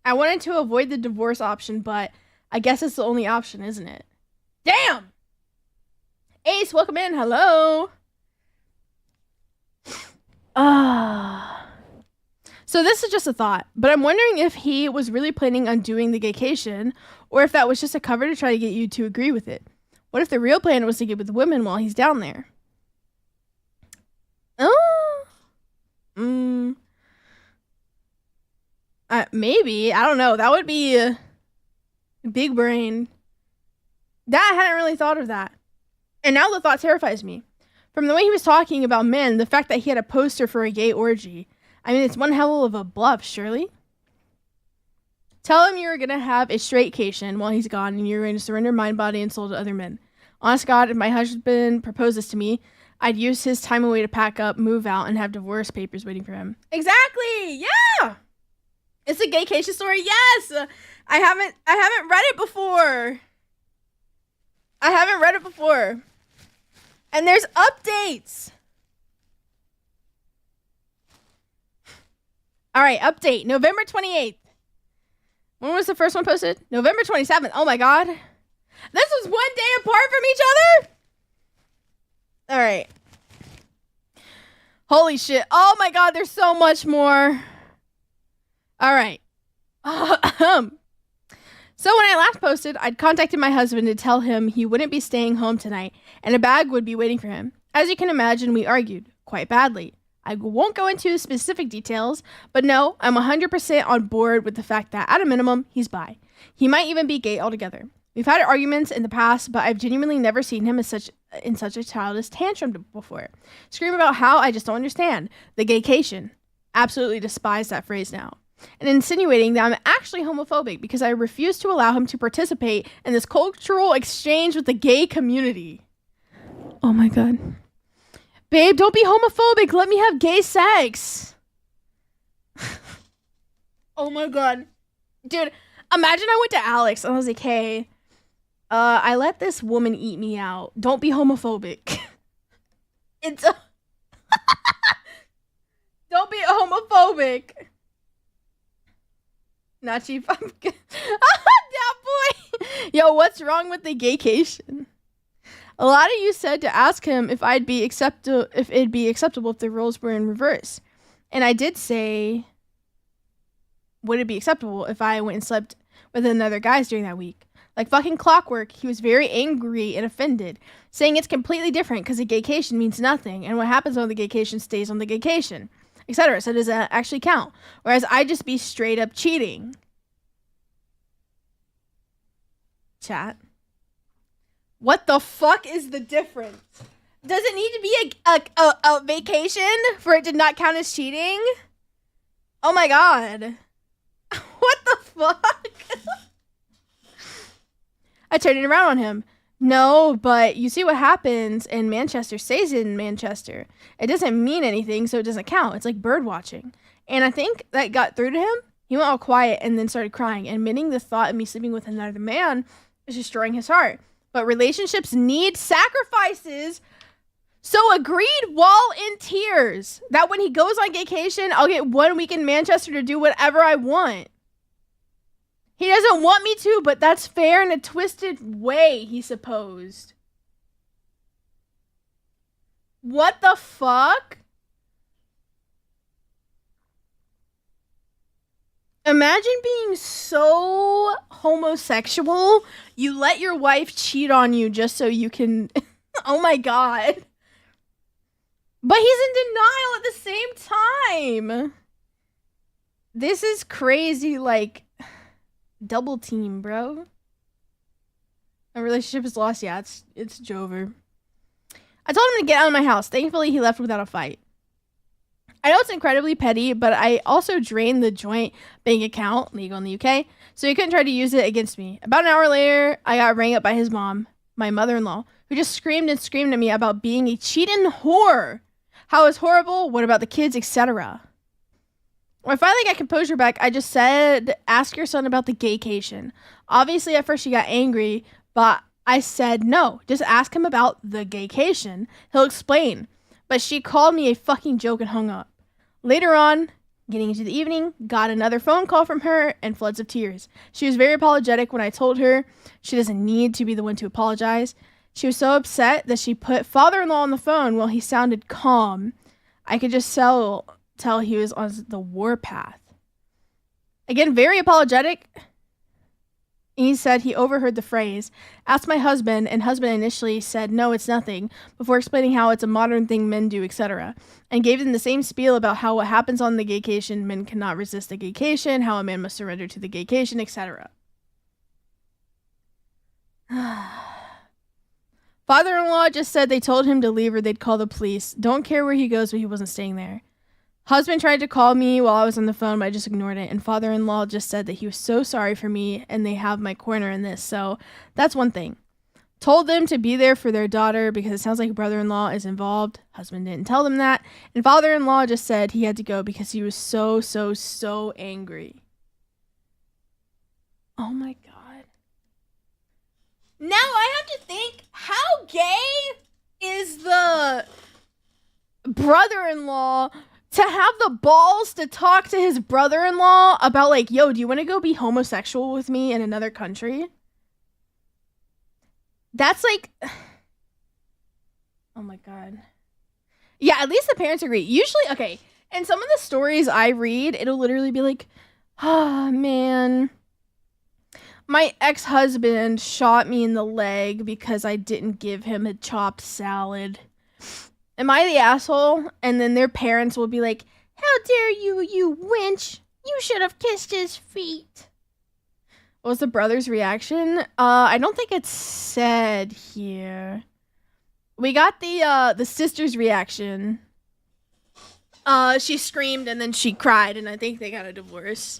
I wanted to avoid the divorce option, but I guess it's the only option, isn't it? Damn! Ace, welcome in. Hello. So this is just a thought, but I'm wondering if he was really planning on doing the gaycation, or if that was just a cover to try to get you to agree with it. What if the real plan was to get with women while he's down there? Maybe. I don't know. That would be a big brain. I hadn't really thought of that. And now the thought terrifies me. From the way he was talking about men, the fact that he had a poster for a gay orgy. I mean, it's one hell of a bluff, surely. Tell him you're going to have a straightcation while he's gone, and you're going to surrender mind, body, and soul to other men. Honest God, if my husband proposed this to me, I'd use his time away to pack up, move out, and have divorce papers waiting for him. Exactly! Yeah! It's a gaycation story. Yes! I haven't read it before. And there's updates. All right, update. November 28th. When was the first one posted? November 27th. Oh my God. This was one day apart from each other? All right. Holy shit. Oh my God, there's so much more. All right. So when I last posted, I'd contacted my husband to tell him he wouldn't be staying home tonight and a bag would be waiting for him. As you can imagine, we argued quite badly. I won't go into specific details, but no, I'm 100% on board with the fact that, at a minimum, he's bi. He might even be gay altogether. We've had arguments in the past, but I've genuinely never seen him in such a childish tantrum before. Scream about how I just don't understand. The gaycation. Absolutely despise that phrase now. And insinuating that I'm actually homophobic because I refuse to allow him to participate in this cultural exchange with the gay community. Oh my God. Babe, don't be homophobic. Let me have gay sex. Oh my God. Dude, imagine I went to Alex and I was like, hey, I let this woman eat me out. Don't be homophobic. Don't be homophobic. Not chief. I'm good. That boy. Yo, what's wrong with the gaycation? A lot of you said to ask him if it'd be acceptable if the roles were in reverse. And I did say would it be acceptable if I went and slept with another guys during that week? Like fucking clockwork, he was very angry and offended, saying it's completely different because a gaycation means nothing, and what happens on the gaycation stays on the gaycation, etc. So does that actually count? Whereas I'd just be straight up cheating. Chat. What the fuck is the difference? Does it need to be a vacation for it to not count as cheating? Oh my god. What the fuck? I turned it around on him. No, but you see what happens in Manchester stays in Manchester. It doesn't mean anything, so it doesn't count. It's like bird watching. And I think that got through to him. He went all quiet and then started crying, admitting the thought of me sleeping with another man is destroying his heart. But relationships need sacrifices. So agreed while in tears that when he goes on vacation, I'll get 1 week in Manchester to do whatever I want. He doesn't want me to, but that's fair in a twisted way, he supposed. What the fuck? Imagine being so homosexual, you let your wife cheat on you just so you can... Oh my god. But he's in denial at the same time. This is crazy, like, double team, bro. A relationship is lost. Yeah, it's Jover. I told him to get out of my house. Thankfully, he left without a fight. I know it's incredibly petty, but I also drained the joint bank account, legal in the UK, so he couldn't try to use it against me. About an hour later, I got rang up by his mom, my mother-in-law, who just screamed and screamed at me about being a cheating whore. How it's horrible, what about the kids, etc. When I finally got composure back, I just said, ask your son about the gaycation. Obviously, at first she got angry, but I said, no, just ask him about the gaycation. He'll explain. But she called me a fucking joke and hung up. Later on, getting into the evening, got another phone call from her and floods of tears. She was very apologetic when I told her she doesn't need to be the one to apologize. She was so upset that she put father-in-law on the phone while he sounded calm. I could just tell he was on the warpath. Again, very apologetic. He said he overheard the phrase, asked my husband, and husband initially said, no, it's nothing, before explaining how it's a modern thing men do, etc. And gave them the same spiel about how what happens on the gaycation, men cannot resist the gaycation, how a man must surrender to the gaycation, etc. Father-in-law just said they told him to leave or they'd call the police. Don't care where he goes, but he wasn't staying there. Husband tried to call me while I was on the phone, but I just ignored it. And father-in-law just said that he was so sorry for me and they have my corner in this. So that's one thing. Told them to be there for their daughter because it sounds like brother-in-law is involved. Husband didn't tell them that. And father-in-law just said he had to go because he was so angry. Oh my God. Now I have to think, how gay is the brother-in-law to have the balls to talk to his brother-in-law about like, yo, do you want to go be homosexual with me in another country? That's like, oh my God. Yeah, at least the parents agree. Usually, okay, in some of the stories I read, it'll literally be like, oh man, my ex-husband shot me in the leg because I didn't give him a chopped salad. Am I the asshole? And then their parents will be like, how dare you, you wench? You should have kissed his feet. What was the brother's reaction? I don't think it's said here. We got the sister's reaction. She screamed and then she cried, and I think they got a divorce.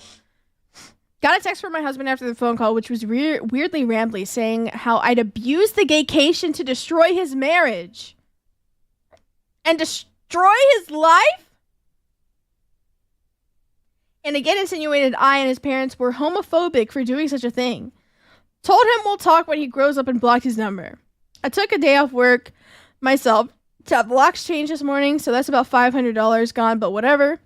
Got a text from my husband after the phone call, which was weirdly rambly, saying how I'd abused the gaycation to destroy his marriage. And destroy his life? And again insinuated I and his parents were homophobic for doing such a thing. Told him we'll talk when he grows up and blocked his number. I took a day off work myself to have locks changed this morning, so that's about $500 gone, but whatever.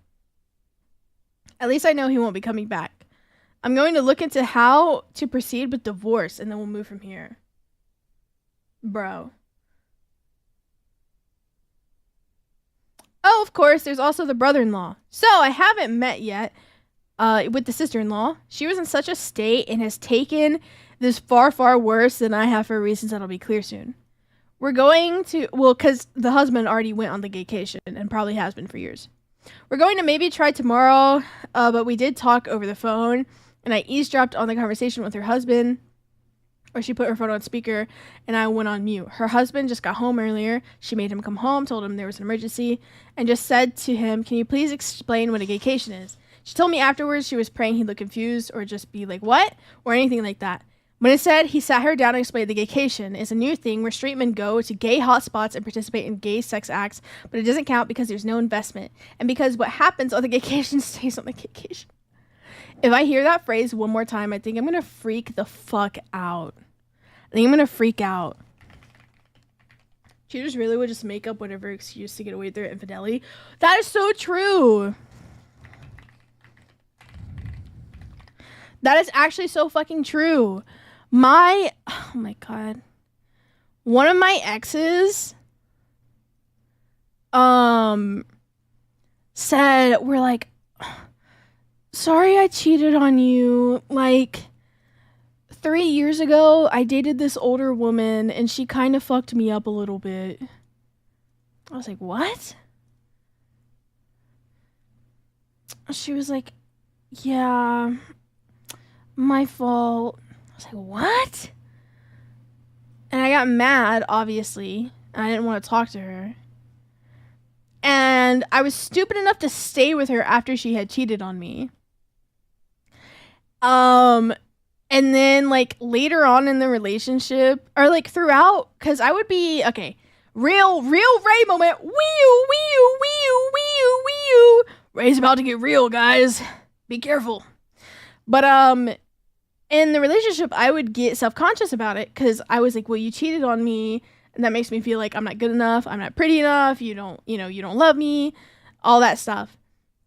At least I know he won't be coming back. I'm going to look into how to proceed with divorce, and then we'll move from here. Bro. Oh, of course, there's also the brother-in-law. So, I haven't met yet. with the sister-in-law. She was in such a state and has taken this far, far worse than I have for reasons that'll be clear soon. We're going to, well, because the husband already went on the gaycation and probably has been for years. We're going to maybe try tomorrow, but we did talk over the phone, and I eavesdropped on the conversation with her husband, or she put her phone on speaker, and I went on mute. Her husband just got home earlier. She made him come home, told him there was an emergency, and just said to him, "Can you please explain what a gaycation is?" She told me afterwards she was praying he'd look confused or just be like, "What?" or anything like that. When it said he sat her down and explained the gaycation is a new thing where straight men go to gay hotspots and participate in gay sex acts, but it doesn't count because there's no investment. And because what happens on the gaycation stays on the gaycation. If I hear that phrase one more time, I think I'm going to freak the fuck out. I think I'm going to freak out. Cheaters really would just make up whatever excuse to get away with their infidelity. That is so true. That is actually so fucking true. Oh my god. One of my exes said, we're like, sorry I cheated on you. Like 3 years ago, I dated this older woman and she kind of fucked me up a little bit. I was like, what? She was like, yeah, my fault. I was like, what? And I got mad, obviously. I didn't want to talk to her. And I was stupid enough to stay with her after she had cheated on me. And then, like, later on in the relationship, or, like, throughout, because I would be, okay, real Ray moment. Wee-oo. Ray's about to get real, guys. Be careful. But, in the relationship, I would get self-conscious about it because I was like, well, you cheated on me, and that makes me feel like I'm not good enough, I'm not pretty enough, you don't love me, all that stuff.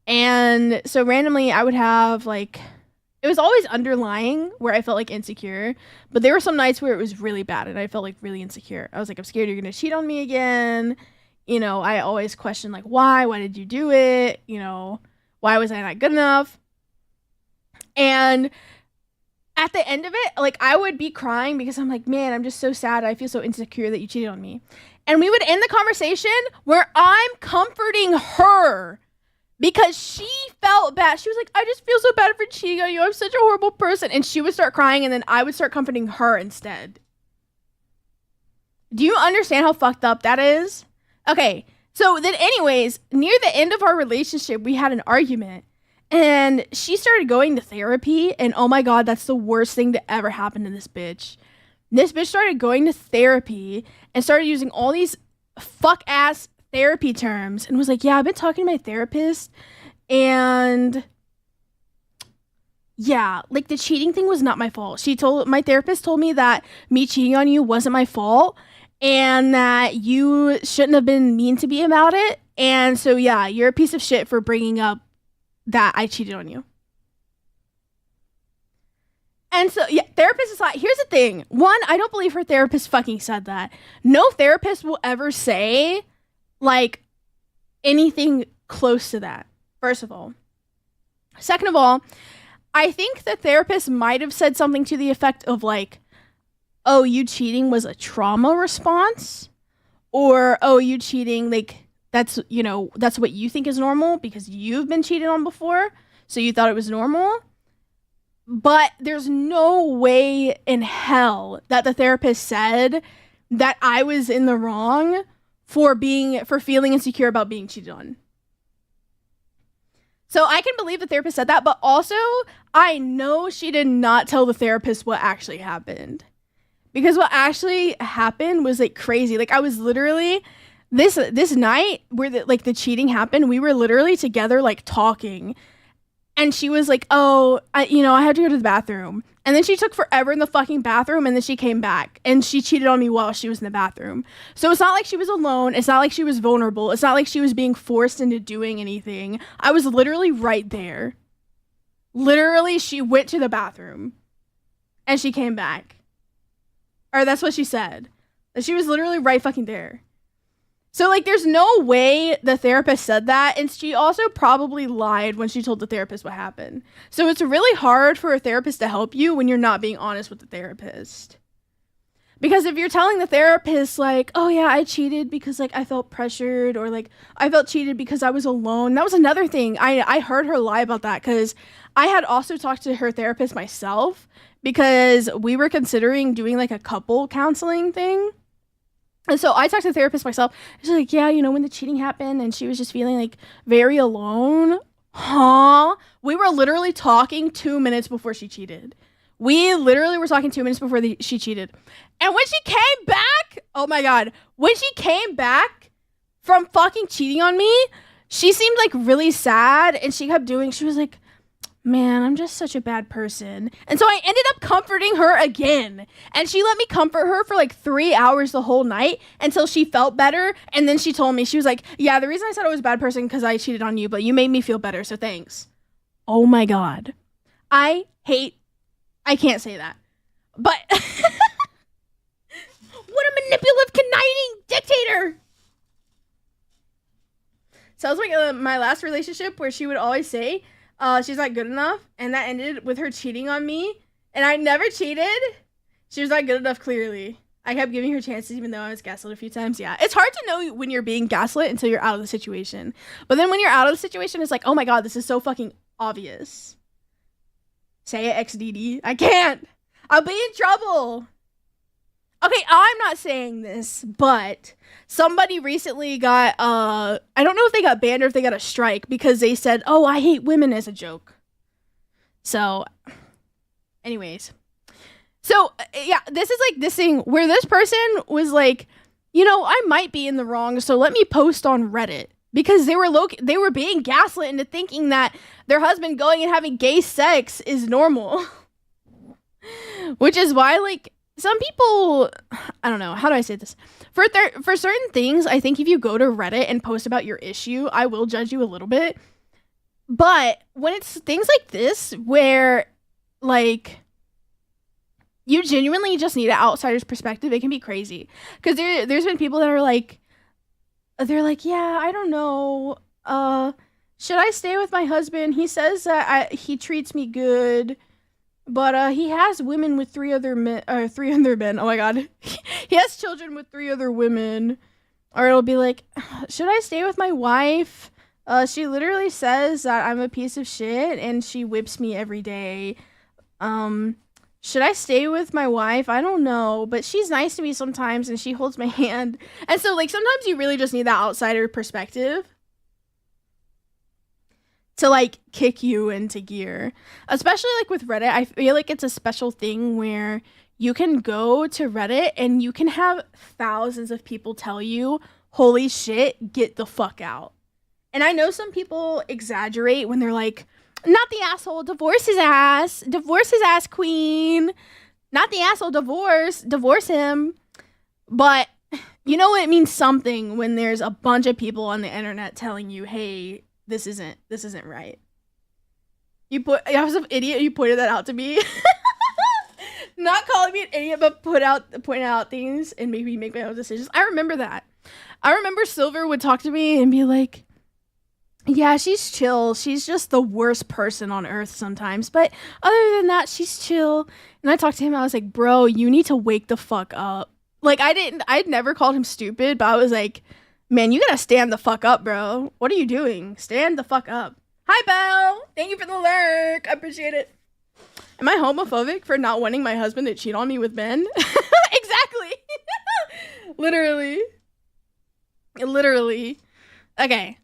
And so randomly I would have, like, it was always underlying where I felt like insecure, but there were some nights where it was really bad and I felt like really insecure. I was like, I'm scared you're gonna cheat on me again. You know, I always question, like, why did you do it? You know, why was I not good enough? And at the end of it, like, I would be crying because I'm like, man, I'm just so sad. I feel so insecure that you cheated on me. And we would end the conversation where I'm comforting her because she felt bad. She was like, I just feel so bad for cheating on you. I'm such a horrible person. And she would start crying and then I would start comforting her instead. Do you understand how fucked up that is? Okay, so then anyways, near the end of our relationship, we had an argument. And she started going to therapy, and oh my god, that's the worst thing to ever happen to this bitch. This bitch started going to therapy and started using all these fuck-ass therapy terms and was like, yeah, I've been talking to my therapist, and yeah, like, the cheating thing was not my fault. My therapist told me that me cheating on you wasn't my fault, and that you shouldn't have been mean to me about it, and so yeah, you're a piece of shit for bringing up that I cheated on you. And so, yeah, therapist is like, here's the thing. One, I don't believe her therapist fucking said that. No therapist will ever say, like, anything close to that, first of all. Second of all, I think the therapist might have said something to the effect of, like, oh, you cheating was a trauma response? Or, oh, you cheating, like, that's what you think is normal because you've been cheated on before, so you thought it was normal. But there's no way in hell that the therapist said that I was in the wrong for feeling insecure about being cheated on. So I can believe the therapist said that, but also I know she did not tell the therapist what actually happened. Because what actually happened was, like, crazy. Like, I was literally this night where the cheating happened, we were literally together, like, talking, and she was like, oh, I had to go to the bathroom, and then she took forever in the fucking bathroom, and then she came back and she cheated on me while she was in the bathroom. So it's not like she was alone, it's not like she was vulnerable, it's not like she was being forced into doing anything. I was literally right there. Literally, she went to the bathroom and she came back, or that's what she said, that she was literally right fucking there. So, like, there's no way the therapist said that. And she also probably lied when she told the therapist what happened. So it's really hard for a therapist to help you when you're not being honest with the therapist. Because if you're telling the therapist, like, oh yeah, I cheated because, like, I felt pressured, or like, I felt cheated because I was alone. That was another thing. I heard her lie about that, because I had also talked to her therapist myself, because we were considering doing like a couple counseling thing. And so I talked to the therapist myself. She's like, yeah, you know, when the cheating happened and she was just feeling like very alone. Huh? We were literally talking 2 minutes before she cheated. We literally were talking 2 minutes before she cheated. And when she came back, oh my God, when she came back from fucking cheating on me, she seemed like really sad, and she was like, man, I'm just such a bad person. And so I ended up comforting her again. And she let me comfort her for like 3 hours the whole night until she felt better. And then she told me, she was like, yeah, the reason I said I was a bad person because I cheated on you, but you made me feel better, so thanks. Oh my God. I can't say that. But what a manipulative, conniving dictator. Sounds like my last relationship, where she would always say, she's not good enough, and that ended with her cheating on me, and I never cheated. She was not good enough, clearly. I kept giving her chances even though I was gaslit a few times. Yeah, it's hard to know when you're being gaslit until you're out of the situation. But then when you're out of the situation, it's like, oh my God, this is so fucking obvious. Say it, XDD. I can't. I'll be in trouble. Okay, I'm not saying this, but somebody recently got, I don't know if they got banned or if they got a strike because they said, oh, I hate women, as a joke. So, anyways. So, yeah, this is like this thing where this person was like, you know, I might be in the wrong, so let me post on Reddit. Because they were being gaslit into thinking that their husband going and having gay sex is normal. Which is why, like, some people, I don't know, how do I say this? For certain things, I think if you go to Reddit and post about your issue, I will judge you a little bit. But when it's things like this, where, like, you genuinely just need an outsider's perspective, it can be crazy. Because there's been people that are like, they're like, yeah, I don't know. Should I stay with my husband? He says that he treats me good. But he has women with 3 other men. Oh my God. He has children with 3 other women. Or it'll be like, should I stay with my wife? She literally says that I'm a piece of shit and she whips me every day. Should I stay with my wife? I don't know. But she's nice to me sometimes and she holds my hand. And so, like, sometimes you really just need that outsider perspective to, like, kick you into gear. Especially, like, with Reddit, I feel like it's a special thing where you can go to Reddit and you can have thousands of people tell you, holy shit, get the fuck out. And I know some people exaggerate when they're like, not the asshole, divorce his ass, queen. Not the asshole, divorce him. But you know, it means something when there's a bunch of people on the internet telling you, hey, this isn't right. I was an idiot. You pointed that out to me. Not calling me an idiot, but pointing out things and maybe make my own decisions. I remember that. I remember Silver would talk to me and be like, yeah, she's chill. She's just the worst person on earth sometimes. But other than that, she's chill. And I talked to him. I was like, bro, you need to wake the fuck up. Like, I'd never called him stupid, but I was like, man, you gotta stand the fuck up, bro. What are you doing? Stand the fuck up. Hi, Belle. Thank you for the lurk. I appreciate it. Am I homophobic for not wanting my husband to cheat on me with men? Exactly. Literally. Okay.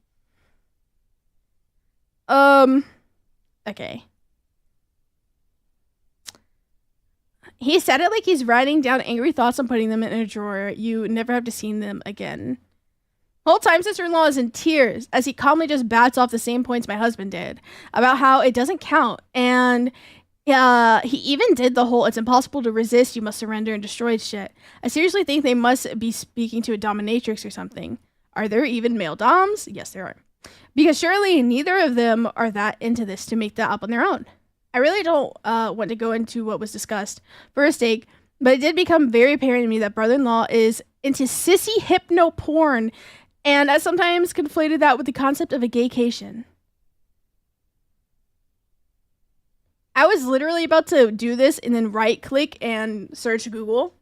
Okay. He said it like he's writing down angry thoughts and putting them in a drawer. You never have to see them again. Whole time sister-in-law is in tears as he calmly just bats off the same points my husband did about how it doesn't count. And he even did the whole it's impossible to resist, you must surrender and destroy shit. I seriously think they must be speaking to a dominatrix or something. Are there even male doms? Yes, there are. Because surely neither of them are that into this to make that up on their own. I really don't want to go into what was discussed for a stake, but it did become very apparent to me that brother-in-law is into sissy hypno porn And I sometimes conflated that with the concept of a gaycation. I was literally about to do this and then right click and search Google.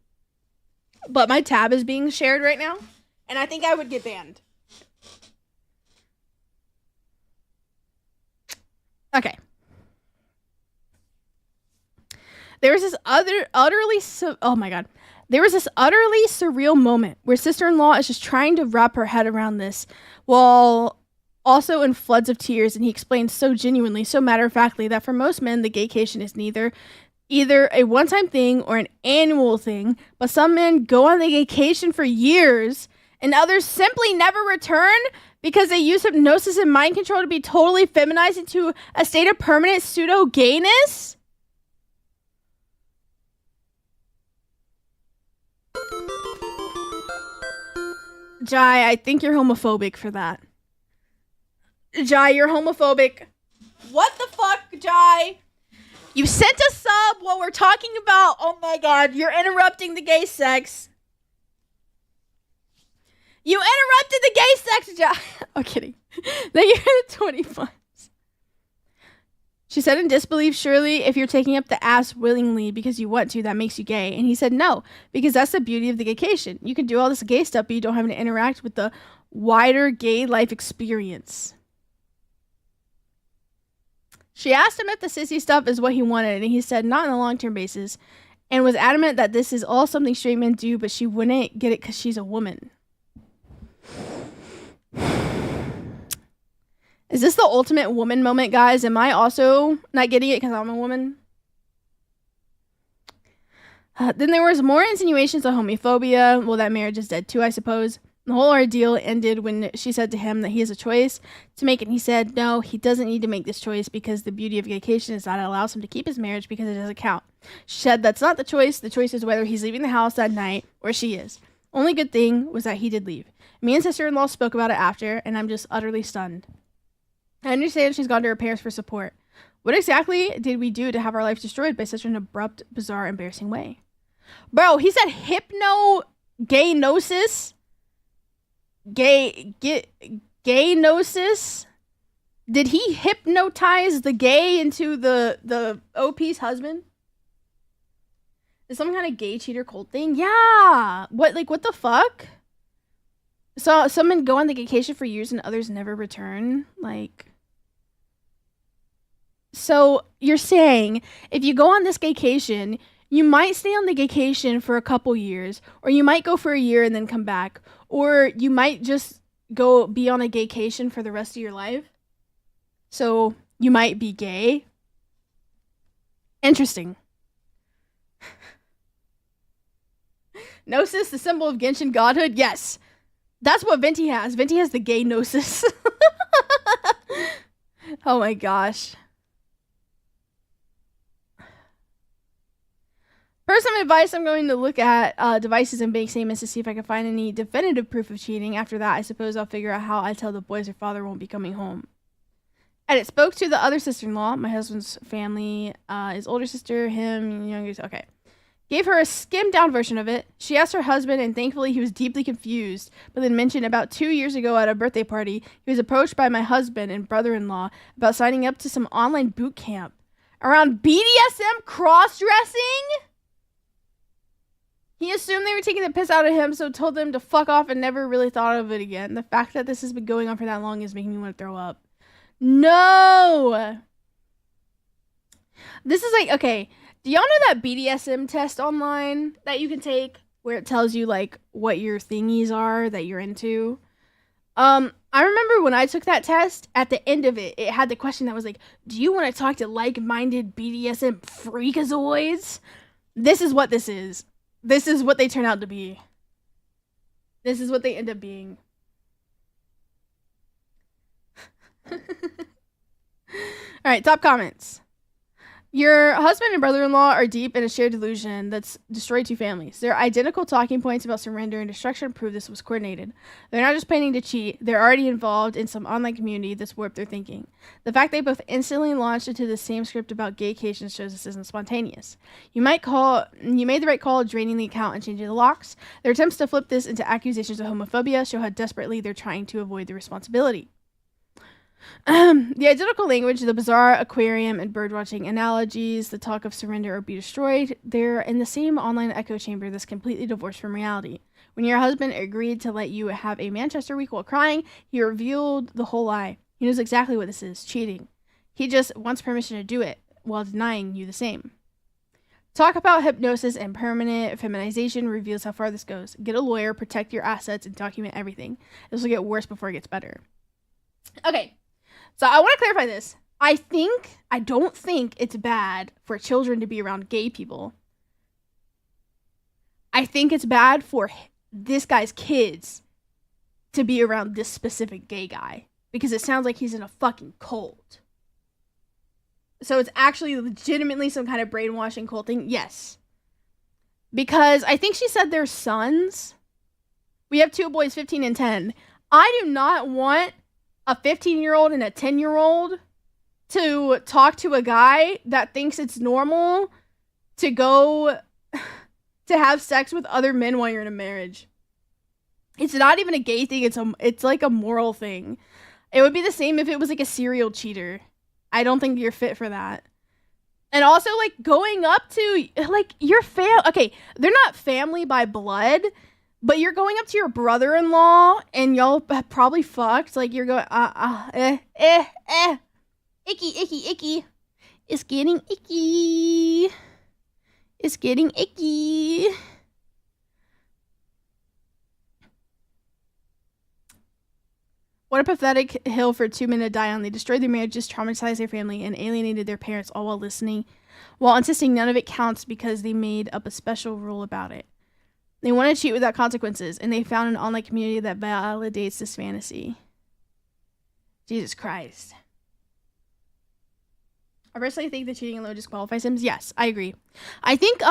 But my tab is being shared right now. And I think I would get banned. Okay. There was this There was this utterly surreal moment where sister-in-law is just trying to wrap her head around this while also in floods of tears, and he explains so genuinely, so matter-of-factly, that for most men, the gaycation is either a one-time thing or an annual thing, but some men go on the gaycation for years, and others simply never return because they use hypnosis and mind control to be totally feminized into a state of permanent pseudo-gayness? Jai, I think you're homophobic for that. Jai, you're homophobic. What the fuck, Jai? You sent a sub while we're talking about... Oh my god, you're interrupting the gay sex. You interrupted the gay sex, Jai. I'm kidding. Thank you for the 20 months. She said in disbelief, surely if you're taking up the ass willingly because you want to, that makes you gay. And he said no, because that's the beauty of the gaycation. You can do all this gay stuff, but you don't have to interact with the wider gay life experience. She asked him if the sissy stuff is what he wanted, and he said not on a long-term basis, and was adamant that this is all something straight men do, but she wouldn't get it because she's a woman. Is this the ultimate woman moment, guys? Am I also not getting it because I'm a woman? Then there was more insinuations of homophobia. Well, that marriage is dead too, I suppose. The whole ordeal ended when she said to him that he has a choice to make, and he said no, he doesn't need to make this choice because the beauty of gaycation is that it allows him to keep his marriage because it doesn't count. She said that's not the choice. The choice is whether he's leaving the house that night or she is. Only good thing was that he did leave. Me and sister-in-law spoke about it after, and I'm just utterly stunned. I understand she's gone to her parents for support. What exactly did we do to have our life destroyed by such an abrupt, bizarre, embarrassing way? Bro, he said gaynosis. Gaynosis? Did he hypnotize the gay into the OP's husband? Is some kind of gay cheater cult thing? Yeah. What the fuck? So some men go on the vacation for years and others never return. So you're saying if you go on this vacation, you might stay on the vacation for a couple years, or you might go for a year and then come back, or you might just go be on a gaycation for the rest of your life. So you might be gay. Interesting. Gnosis, the symbol of Genshin godhood? Yes. That's what Venti has. Venti has the gay gnosis. Oh my gosh. First, some advice, I'm going to look at devices and bank statements to see if I can find any definitive proof of cheating. After that, I suppose I'll figure out how I tell the boys their father won't be coming home. And it spoke to the other sister-in-law, my husband's family, his older sister, him, younger. Okay. Gave her a skimmed-down version of it. She asked her husband, and thankfully he was deeply confused, but then mentioned about 2 years ago at a birthday party, he was approached by my husband and brother-in-law about signing up to some online boot camp around BDSM cross-dressing. He assumed they were taking the piss out of him, so told them to fuck off and never really thought of it again. The fact that this has been going on for that long is making me want to throw up. No! This is like, okay, do y'all know that BDSM test online that you can take where it tells you like what your thingies are that you're into? I remember when I took that test, at the end of it, it had the question that was like, do you want to talk to like-minded BDSM freakazoids? This is what this is. This is what they turn out to be. This is what they end up being. Alright, top comments. Your husband and brother-in-law are deep in a shared delusion that's destroyed two families. Their identical talking points about surrender and destruction prove this was coordinated. They're not just planning to cheat, they're already involved in some online community that's warped their thinking. The fact they both instantly launched into the same script about gaycation shows this isn't spontaneous. You made the right call draining the account and changing the locks. Their attempts to flip this into accusations of homophobia show how desperately they're trying to avoid the responsibility. The identical language, the bizarre aquarium and birdwatching analogies, the talk of surrender or be destroyed, they're in the same online echo chamber that's completely divorced from reality. When your husband agreed to let you have a Manchester week while crying, he revealed the whole lie. He knows exactly what this is, cheating. He just wants permission to do it while denying you the same. Talk about hypnosis and permanent feminization reveals how far this goes. Get a lawyer, protect your assets, and document everything. This will get worse before it gets better. Okay. So I want to clarify this. I don't think it's bad for children to be around gay people. I think it's bad for this guy's kids to be around this specific gay guy because it sounds like he's in a fucking cult. So it's actually legitimately some kind of brainwashing cult thing? Yes. Because I think she said they're sons. We have two boys, 15 and 10. I do not want a 15-year-old and a 10-year-old to talk to a guy that thinks it's normal to go to have sex with other men while you're in a marriage. It's not even a gay thing. It's like a moral thing. It would be the same if it was like a serial cheater. I don't think you're fit for that. And also like going up to like your okay, they're not family by blood, but you're going up to your brother-in-law and y'all probably fucked. Like you're going, icky. It's getting icky. It's getting icky. What a pathetic hill for two men to die on. They destroyed their marriages, traumatized their family, and alienated their parents all while insisting none of it counts because they made up a special rule about it. They want to cheat without consequences, and they found an online community that validates this fantasy. Jesus Christ. I personally think that cheating alone disqualifies him. Yes, I agree. I think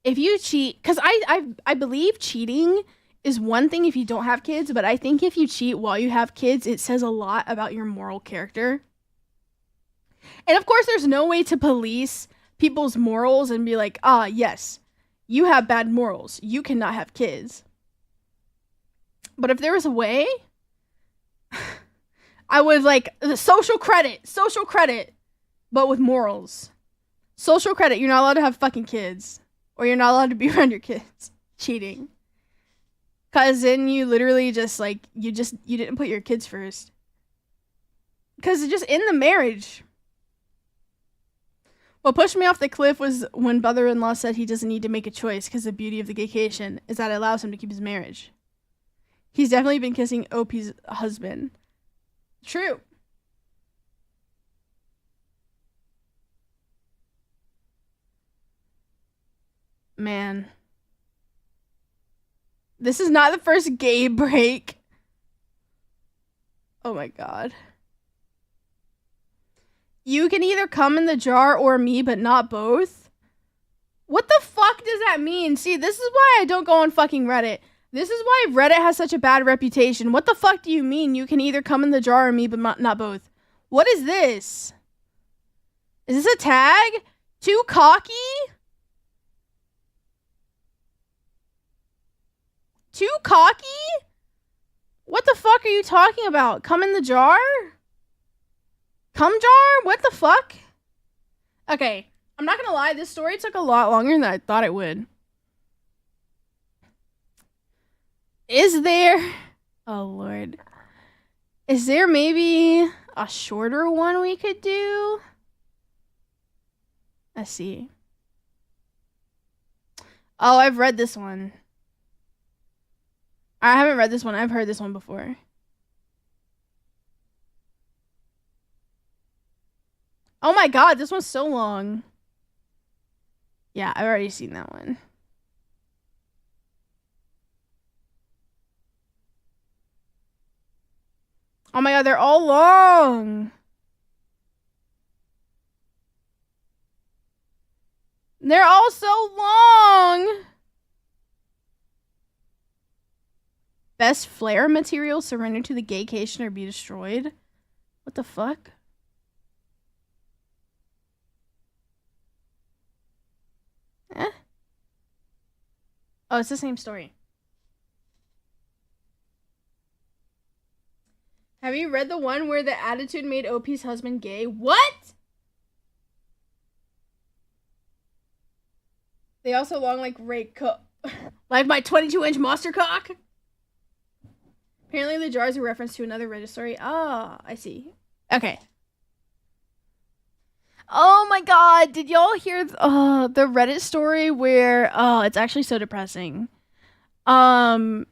if you cheat, because I believe cheating is one thing if you don't have kids, but I think if you cheat while you have kids, it says a lot about your moral character. And of course, there's no way to police people's morals and be like, yes, you have bad morals. You cannot have kids. But if there was a way, I would like the social credit, but with morals. Social credit, you're not allowed to have fucking kids. Or you're not allowed to be around your kids cheating. Because then you literally just like, you didn't put your kids first. Because just in the marriage. What pushed me off the cliff was when brother-in-law said he doesn't need to make a choice because the beauty of the gaycation is that it allows him to keep his marriage. He's definitely been kissing OP's husband. True. Man. This is not the first gay break. Oh my god. You can either come in the jar or me, but not both? What the fuck does that mean? See, this is why I don't go on fucking Reddit. This is why Reddit has such a bad reputation. What the fuck do you mean you can either come in the jar or me, but not both? What is this? Is this a tag? Too cocky? Too cocky? What the fuck are you talking about? Come in the jar? Cum jar? What the fuck? Okay, I'm not gonna lie, this story took a lot longer than I thought it would. Is there... Oh, Lord. Is there maybe a shorter one we could do? Let's see. Oh, I've read this one. I haven't read this one. I've heard this one before. Oh my god, this one's so long. Yeah, I've already seen that one. Oh my god, they're all long. They're all so long. Best flare material, surrender to the gaycation or be destroyed. What the fuck? Eh? Oh, it's the same story. Have you read the one where the attitude made OP's husband gay? What? They also long like like my 22-inch monster cock. Apparently the jar is a reference to another Reddit story. Ah, I see. Okay. Oh my god, did y'all hear the Reddit story where it's actually so depressing. The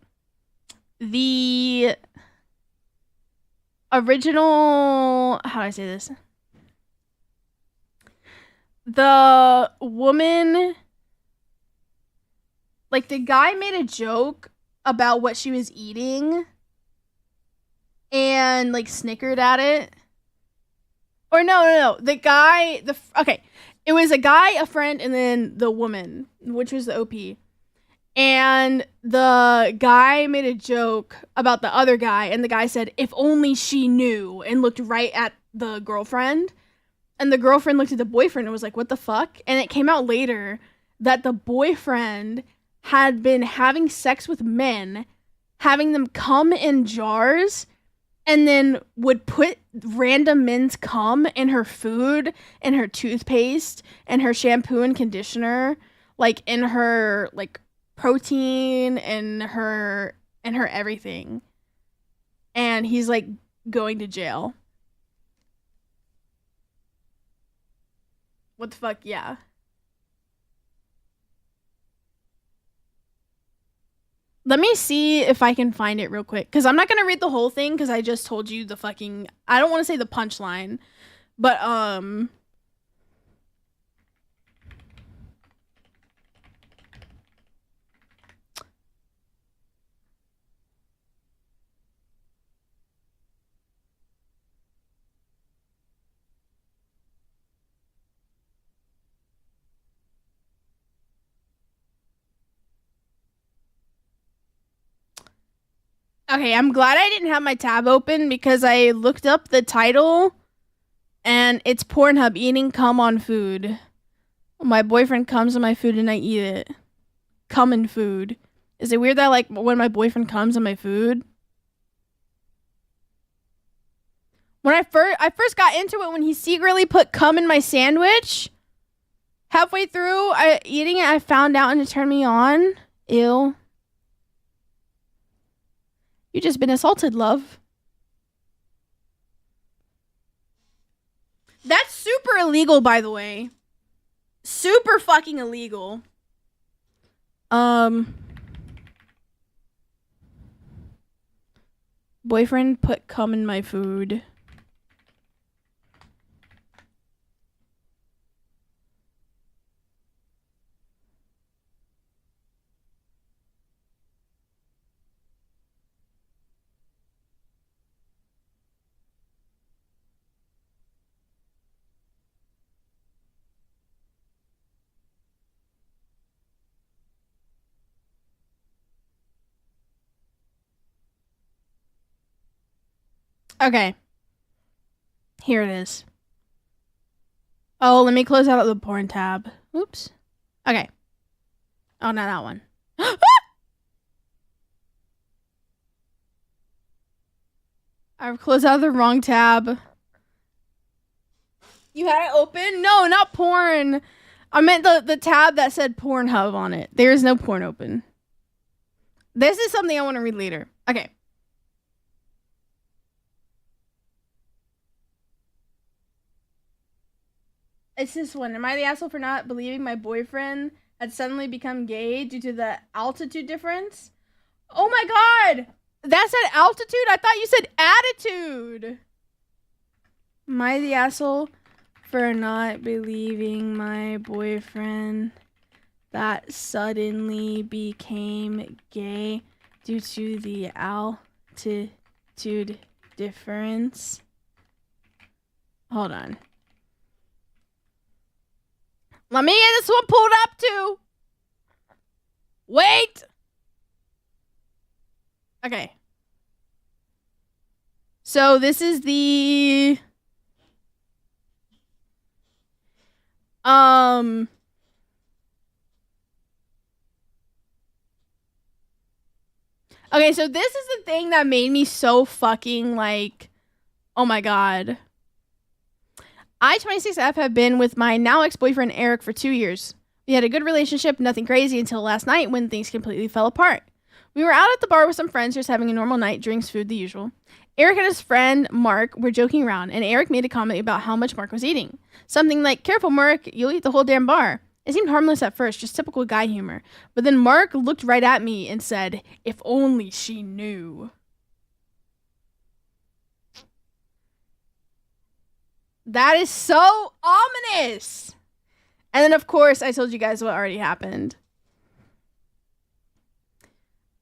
original, how do I say this? The woman, like the guy made a joke about what she was eating and like snickered at it. Or no. The guy, okay. It was a guy, a friend, and then the woman, which was the OP. And the guy made a joke about the other guy, and the guy said, if only she knew, and looked right at the girlfriend. And the girlfriend looked at the boyfriend and was like, what the fuck? And it came out later that the boyfriend had been having sex with men, having them come in jars, and then would put random men's cum in her food, in her toothpaste, and her shampoo and conditioner, like in her like protein and her everything. And he's like going to jail. What the fuck? Yeah. Let me see if I can find it real quick. Because I'm not going to read the whole thing because I just told you the fucking... I don't want to say the punchline. But, okay, I'm glad I didn't have my tab open because I looked up the title and it's Pornhub eating cum on food. My boyfriend comes on my food and I eat it. Cum in food. Is it weird that like when my boyfriend comes on my food? When I first got into it when he secretly put cum in my sandwich. Halfway through eating it, I found out and it turned me on. Ew. You just been assaulted, love. That's super illegal, by the way. Super fucking illegal. Boyfriend put cum in my food. Okay. Here it is. Oh, let me close out the porn tab. Oops. Okay. Oh, not that one. I've closed out the wrong tab. You had it open? No, not porn. I meant the tab that said Pornhub on it. There is no porn open. This is something I want to read later. Okay. It's this one. Am I the asshole for not believing my boyfriend had suddenly become gay due to the altitude difference? Oh my god! That said altitude? I thought you said attitude! Am I the asshole for not believing my boyfriend that suddenly became gay due to the altitude difference? Hold on. Let me get this one pulled up too. Wait. Okay. So this is the Okay, so this is the thing that made me so fucking like, oh my god. I, 26F, have been with my now ex-boyfriend Eric for 2 years. We had a good relationship, nothing crazy, until last night when things completely fell apart. We were out at the bar with some friends just having a normal night, drinks, food, the usual. Eric and his friend Mark were joking around, and Eric made a comment about how much Mark was eating. Something like, "Careful, Mark, you'll eat the whole damn bar." It seemed harmless at first, just typical guy humor. But then Mark looked right at me and said, "If only she knew." That is so ominous. And then, of course, I told you guys what already happened.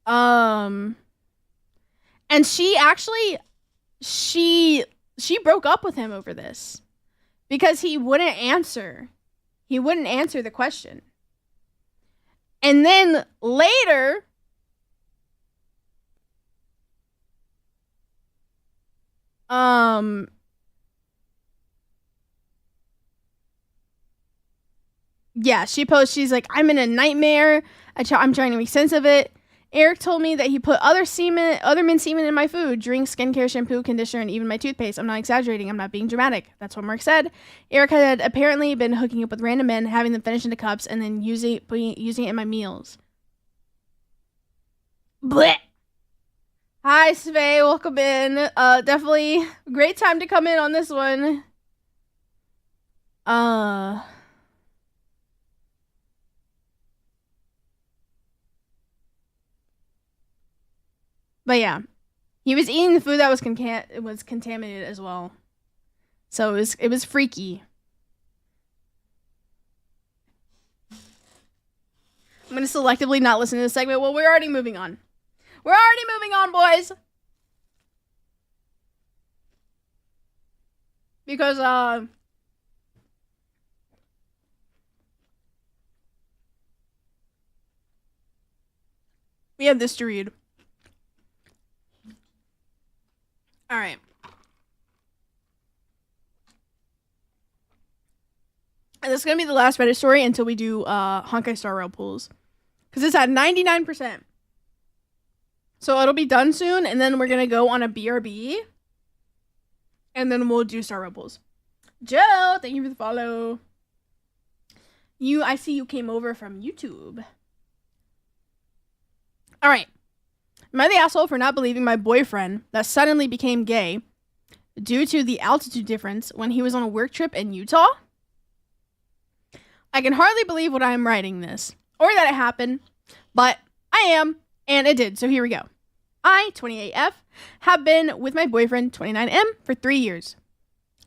And she actually, she broke up with him over this because he wouldn't answer. He wouldn't answer the question. And then later, yeah, she posts, she's like, "I'm in a nightmare. I'm trying to make sense of it. Eric told me that he put other men's semen in my food, drinks, skincare, shampoo, conditioner, and even my toothpaste. I'm not exaggerating. I'm not being dramatic." That's what Mark said. Eric had apparently been hooking up with random men, having them finish into cups, and then using it in my meals. Blech. Hi, Svay. Welcome in. Definitely great time to come in on this one. But yeah, he was eating the food that was contaminated as well. So it was freaky. I'm gonna selectively not listen to this segment. Well, we're already moving on. We're already moving on, boys. Because we have this to read. All right. And this is going to be the last Reddit story until we do Honkai Star Rail pulls. Because it's at 99%. So it'll be done soon. And then we're going to go on a BRB. And then we'll do Star Rail pulls. Joe, thank you for the follow. I see you came over from YouTube. All right. Am I the asshole for not believing my boyfriend that suddenly became gay due to the altitude difference when he was on a work trip in Utah? I can hardly believe what I am writing this, or that it happened, but I am, and it did, so here we go. I, 28F, have been with my boyfriend, 29M, for 3 years.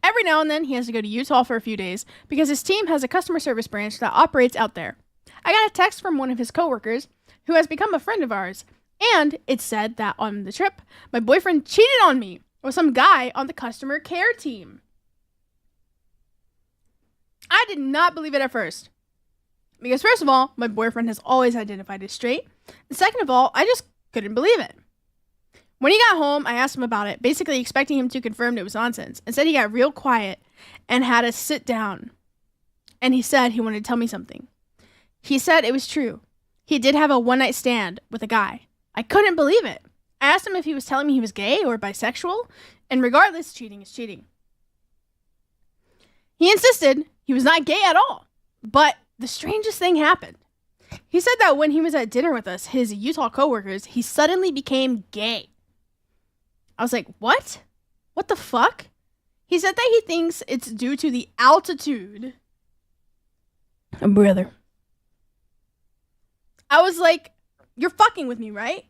Every now and then, he has to go to Utah for a few days because his team has a customer service branch that operates out there. I got a text from one of his coworkers, who has become a friend of ours, and it said that on the trip, my boyfriend cheated on me with some guy on the customer care team. I did not believe it at first. Because first of all, my boyfriend has always identified as straight. And second of all, I just couldn't believe it. When he got home, I asked him about it, basically expecting him to confirm it was nonsense. Instead, he got real quiet and had us sit down. And he said he wanted to tell me something. He said it was true. He did have a one-night stand with a guy. I couldn't believe it. I asked him if he was telling me he was gay or bisexual, and regardless, cheating is cheating. He insisted he was not gay at all, but the strangest thing happened. He said that when he was at dinner with us, his Utah coworkers, he suddenly became gay. I was like, what? What the fuck? He said that he thinks it's due to the altitude. Brother. I was like, you're fucking with me, right?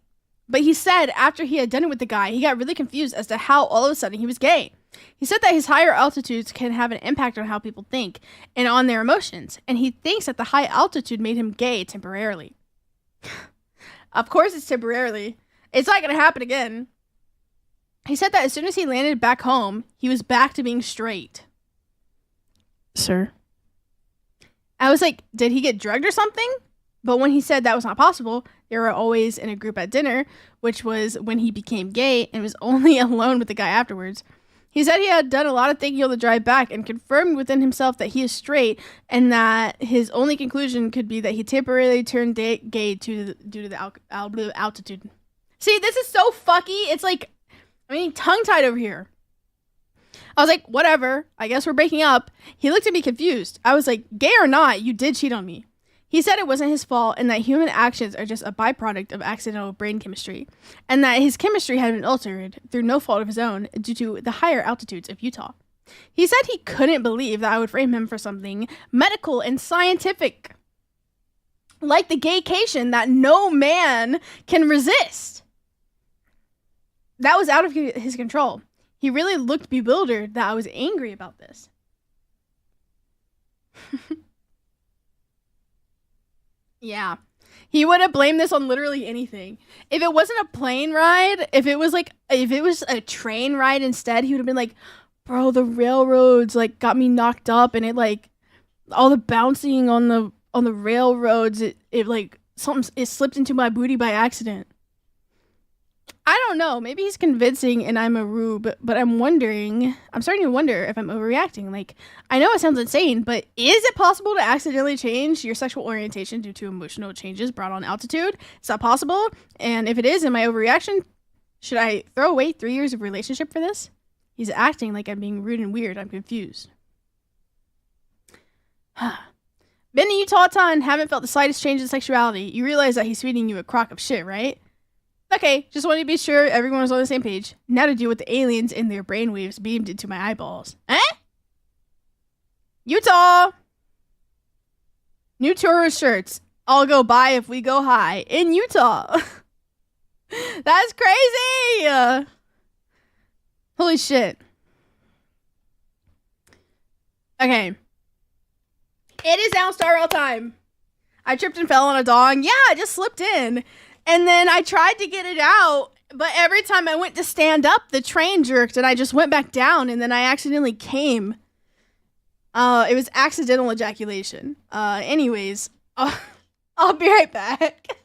But he said after he had done it with the guy, he got really confused as to how all of a sudden he was gay. He said that his higher altitudes can have an impact on how people think and on their emotions, and he thinks that the high altitude made him gay temporarily. Of course it's temporarily. It's not going to happen again. He said that as soon as he landed back home, he was back to being straight. Sir? I was like, did he get drugged or something? But when he said that was not possible, they were always in a group at dinner, which was when he became gay and was only alone with the guy afterwards. He said he had done a lot of thinking on the drive back and confirmed within himself that he is straight and that his only conclusion could be that he temporarily turned gay due to the altitude. See, this is so fucky. It's like, I mean, tongue-tied over here. I was like, whatever. I guess we're breaking up. He looked at me confused. I was like, gay or not, you did cheat on me. He said it wasn't his fault and that human actions are just a byproduct of accidental brain chemistry and that his chemistry had been altered through no fault of his own due to the higher altitudes of Utah. He said he couldn't believe that I would frame him for something medical and scientific, like the gaycation that no man can resist. That was out of his control. He really looked bewildered that I was angry about this. Yeah. He would have blamed this on literally anything. If it wasn't a plane ride, if it was a train ride instead, he would have been like, bro, the railroads like got me knocked up and it like all the bouncing on the railroads, it slipped into my booty by accident. I don't know. Maybe he's convincing and I'm a rube, but I'm starting to wonder if I'm overreacting. Like, I know it sounds insane, but is it possible to accidentally change your sexual orientation due to emotional changes brought on altitude? Is that possible? And if it is, am I overreaction? Should I throw away 3 years of relationship for this? He's acting like I'm being rude and weird. I'm confused. Been to Utah a ton, haven't felt the slightest change in sexuality. You realize that he's feeding you a crock of shit, right? Okay, just wanted to be sure everyone was on the same page. Now to deal with the aliens and their brainwaves beamed into my eyeballs. Eh? Utah! New tourist shirts. I'll go buy if we go high. In Utah. That's crazy! Holy shit. Okay. It is now Star Rail time. I tripped and fell on a dong. Yeah, I just slipped in. And then I tried to get it out, but every time I went to stand up, the train jerked and I just went back down and then I accidentally came. It was accidental ejaculation. Anyways, I'll be right back.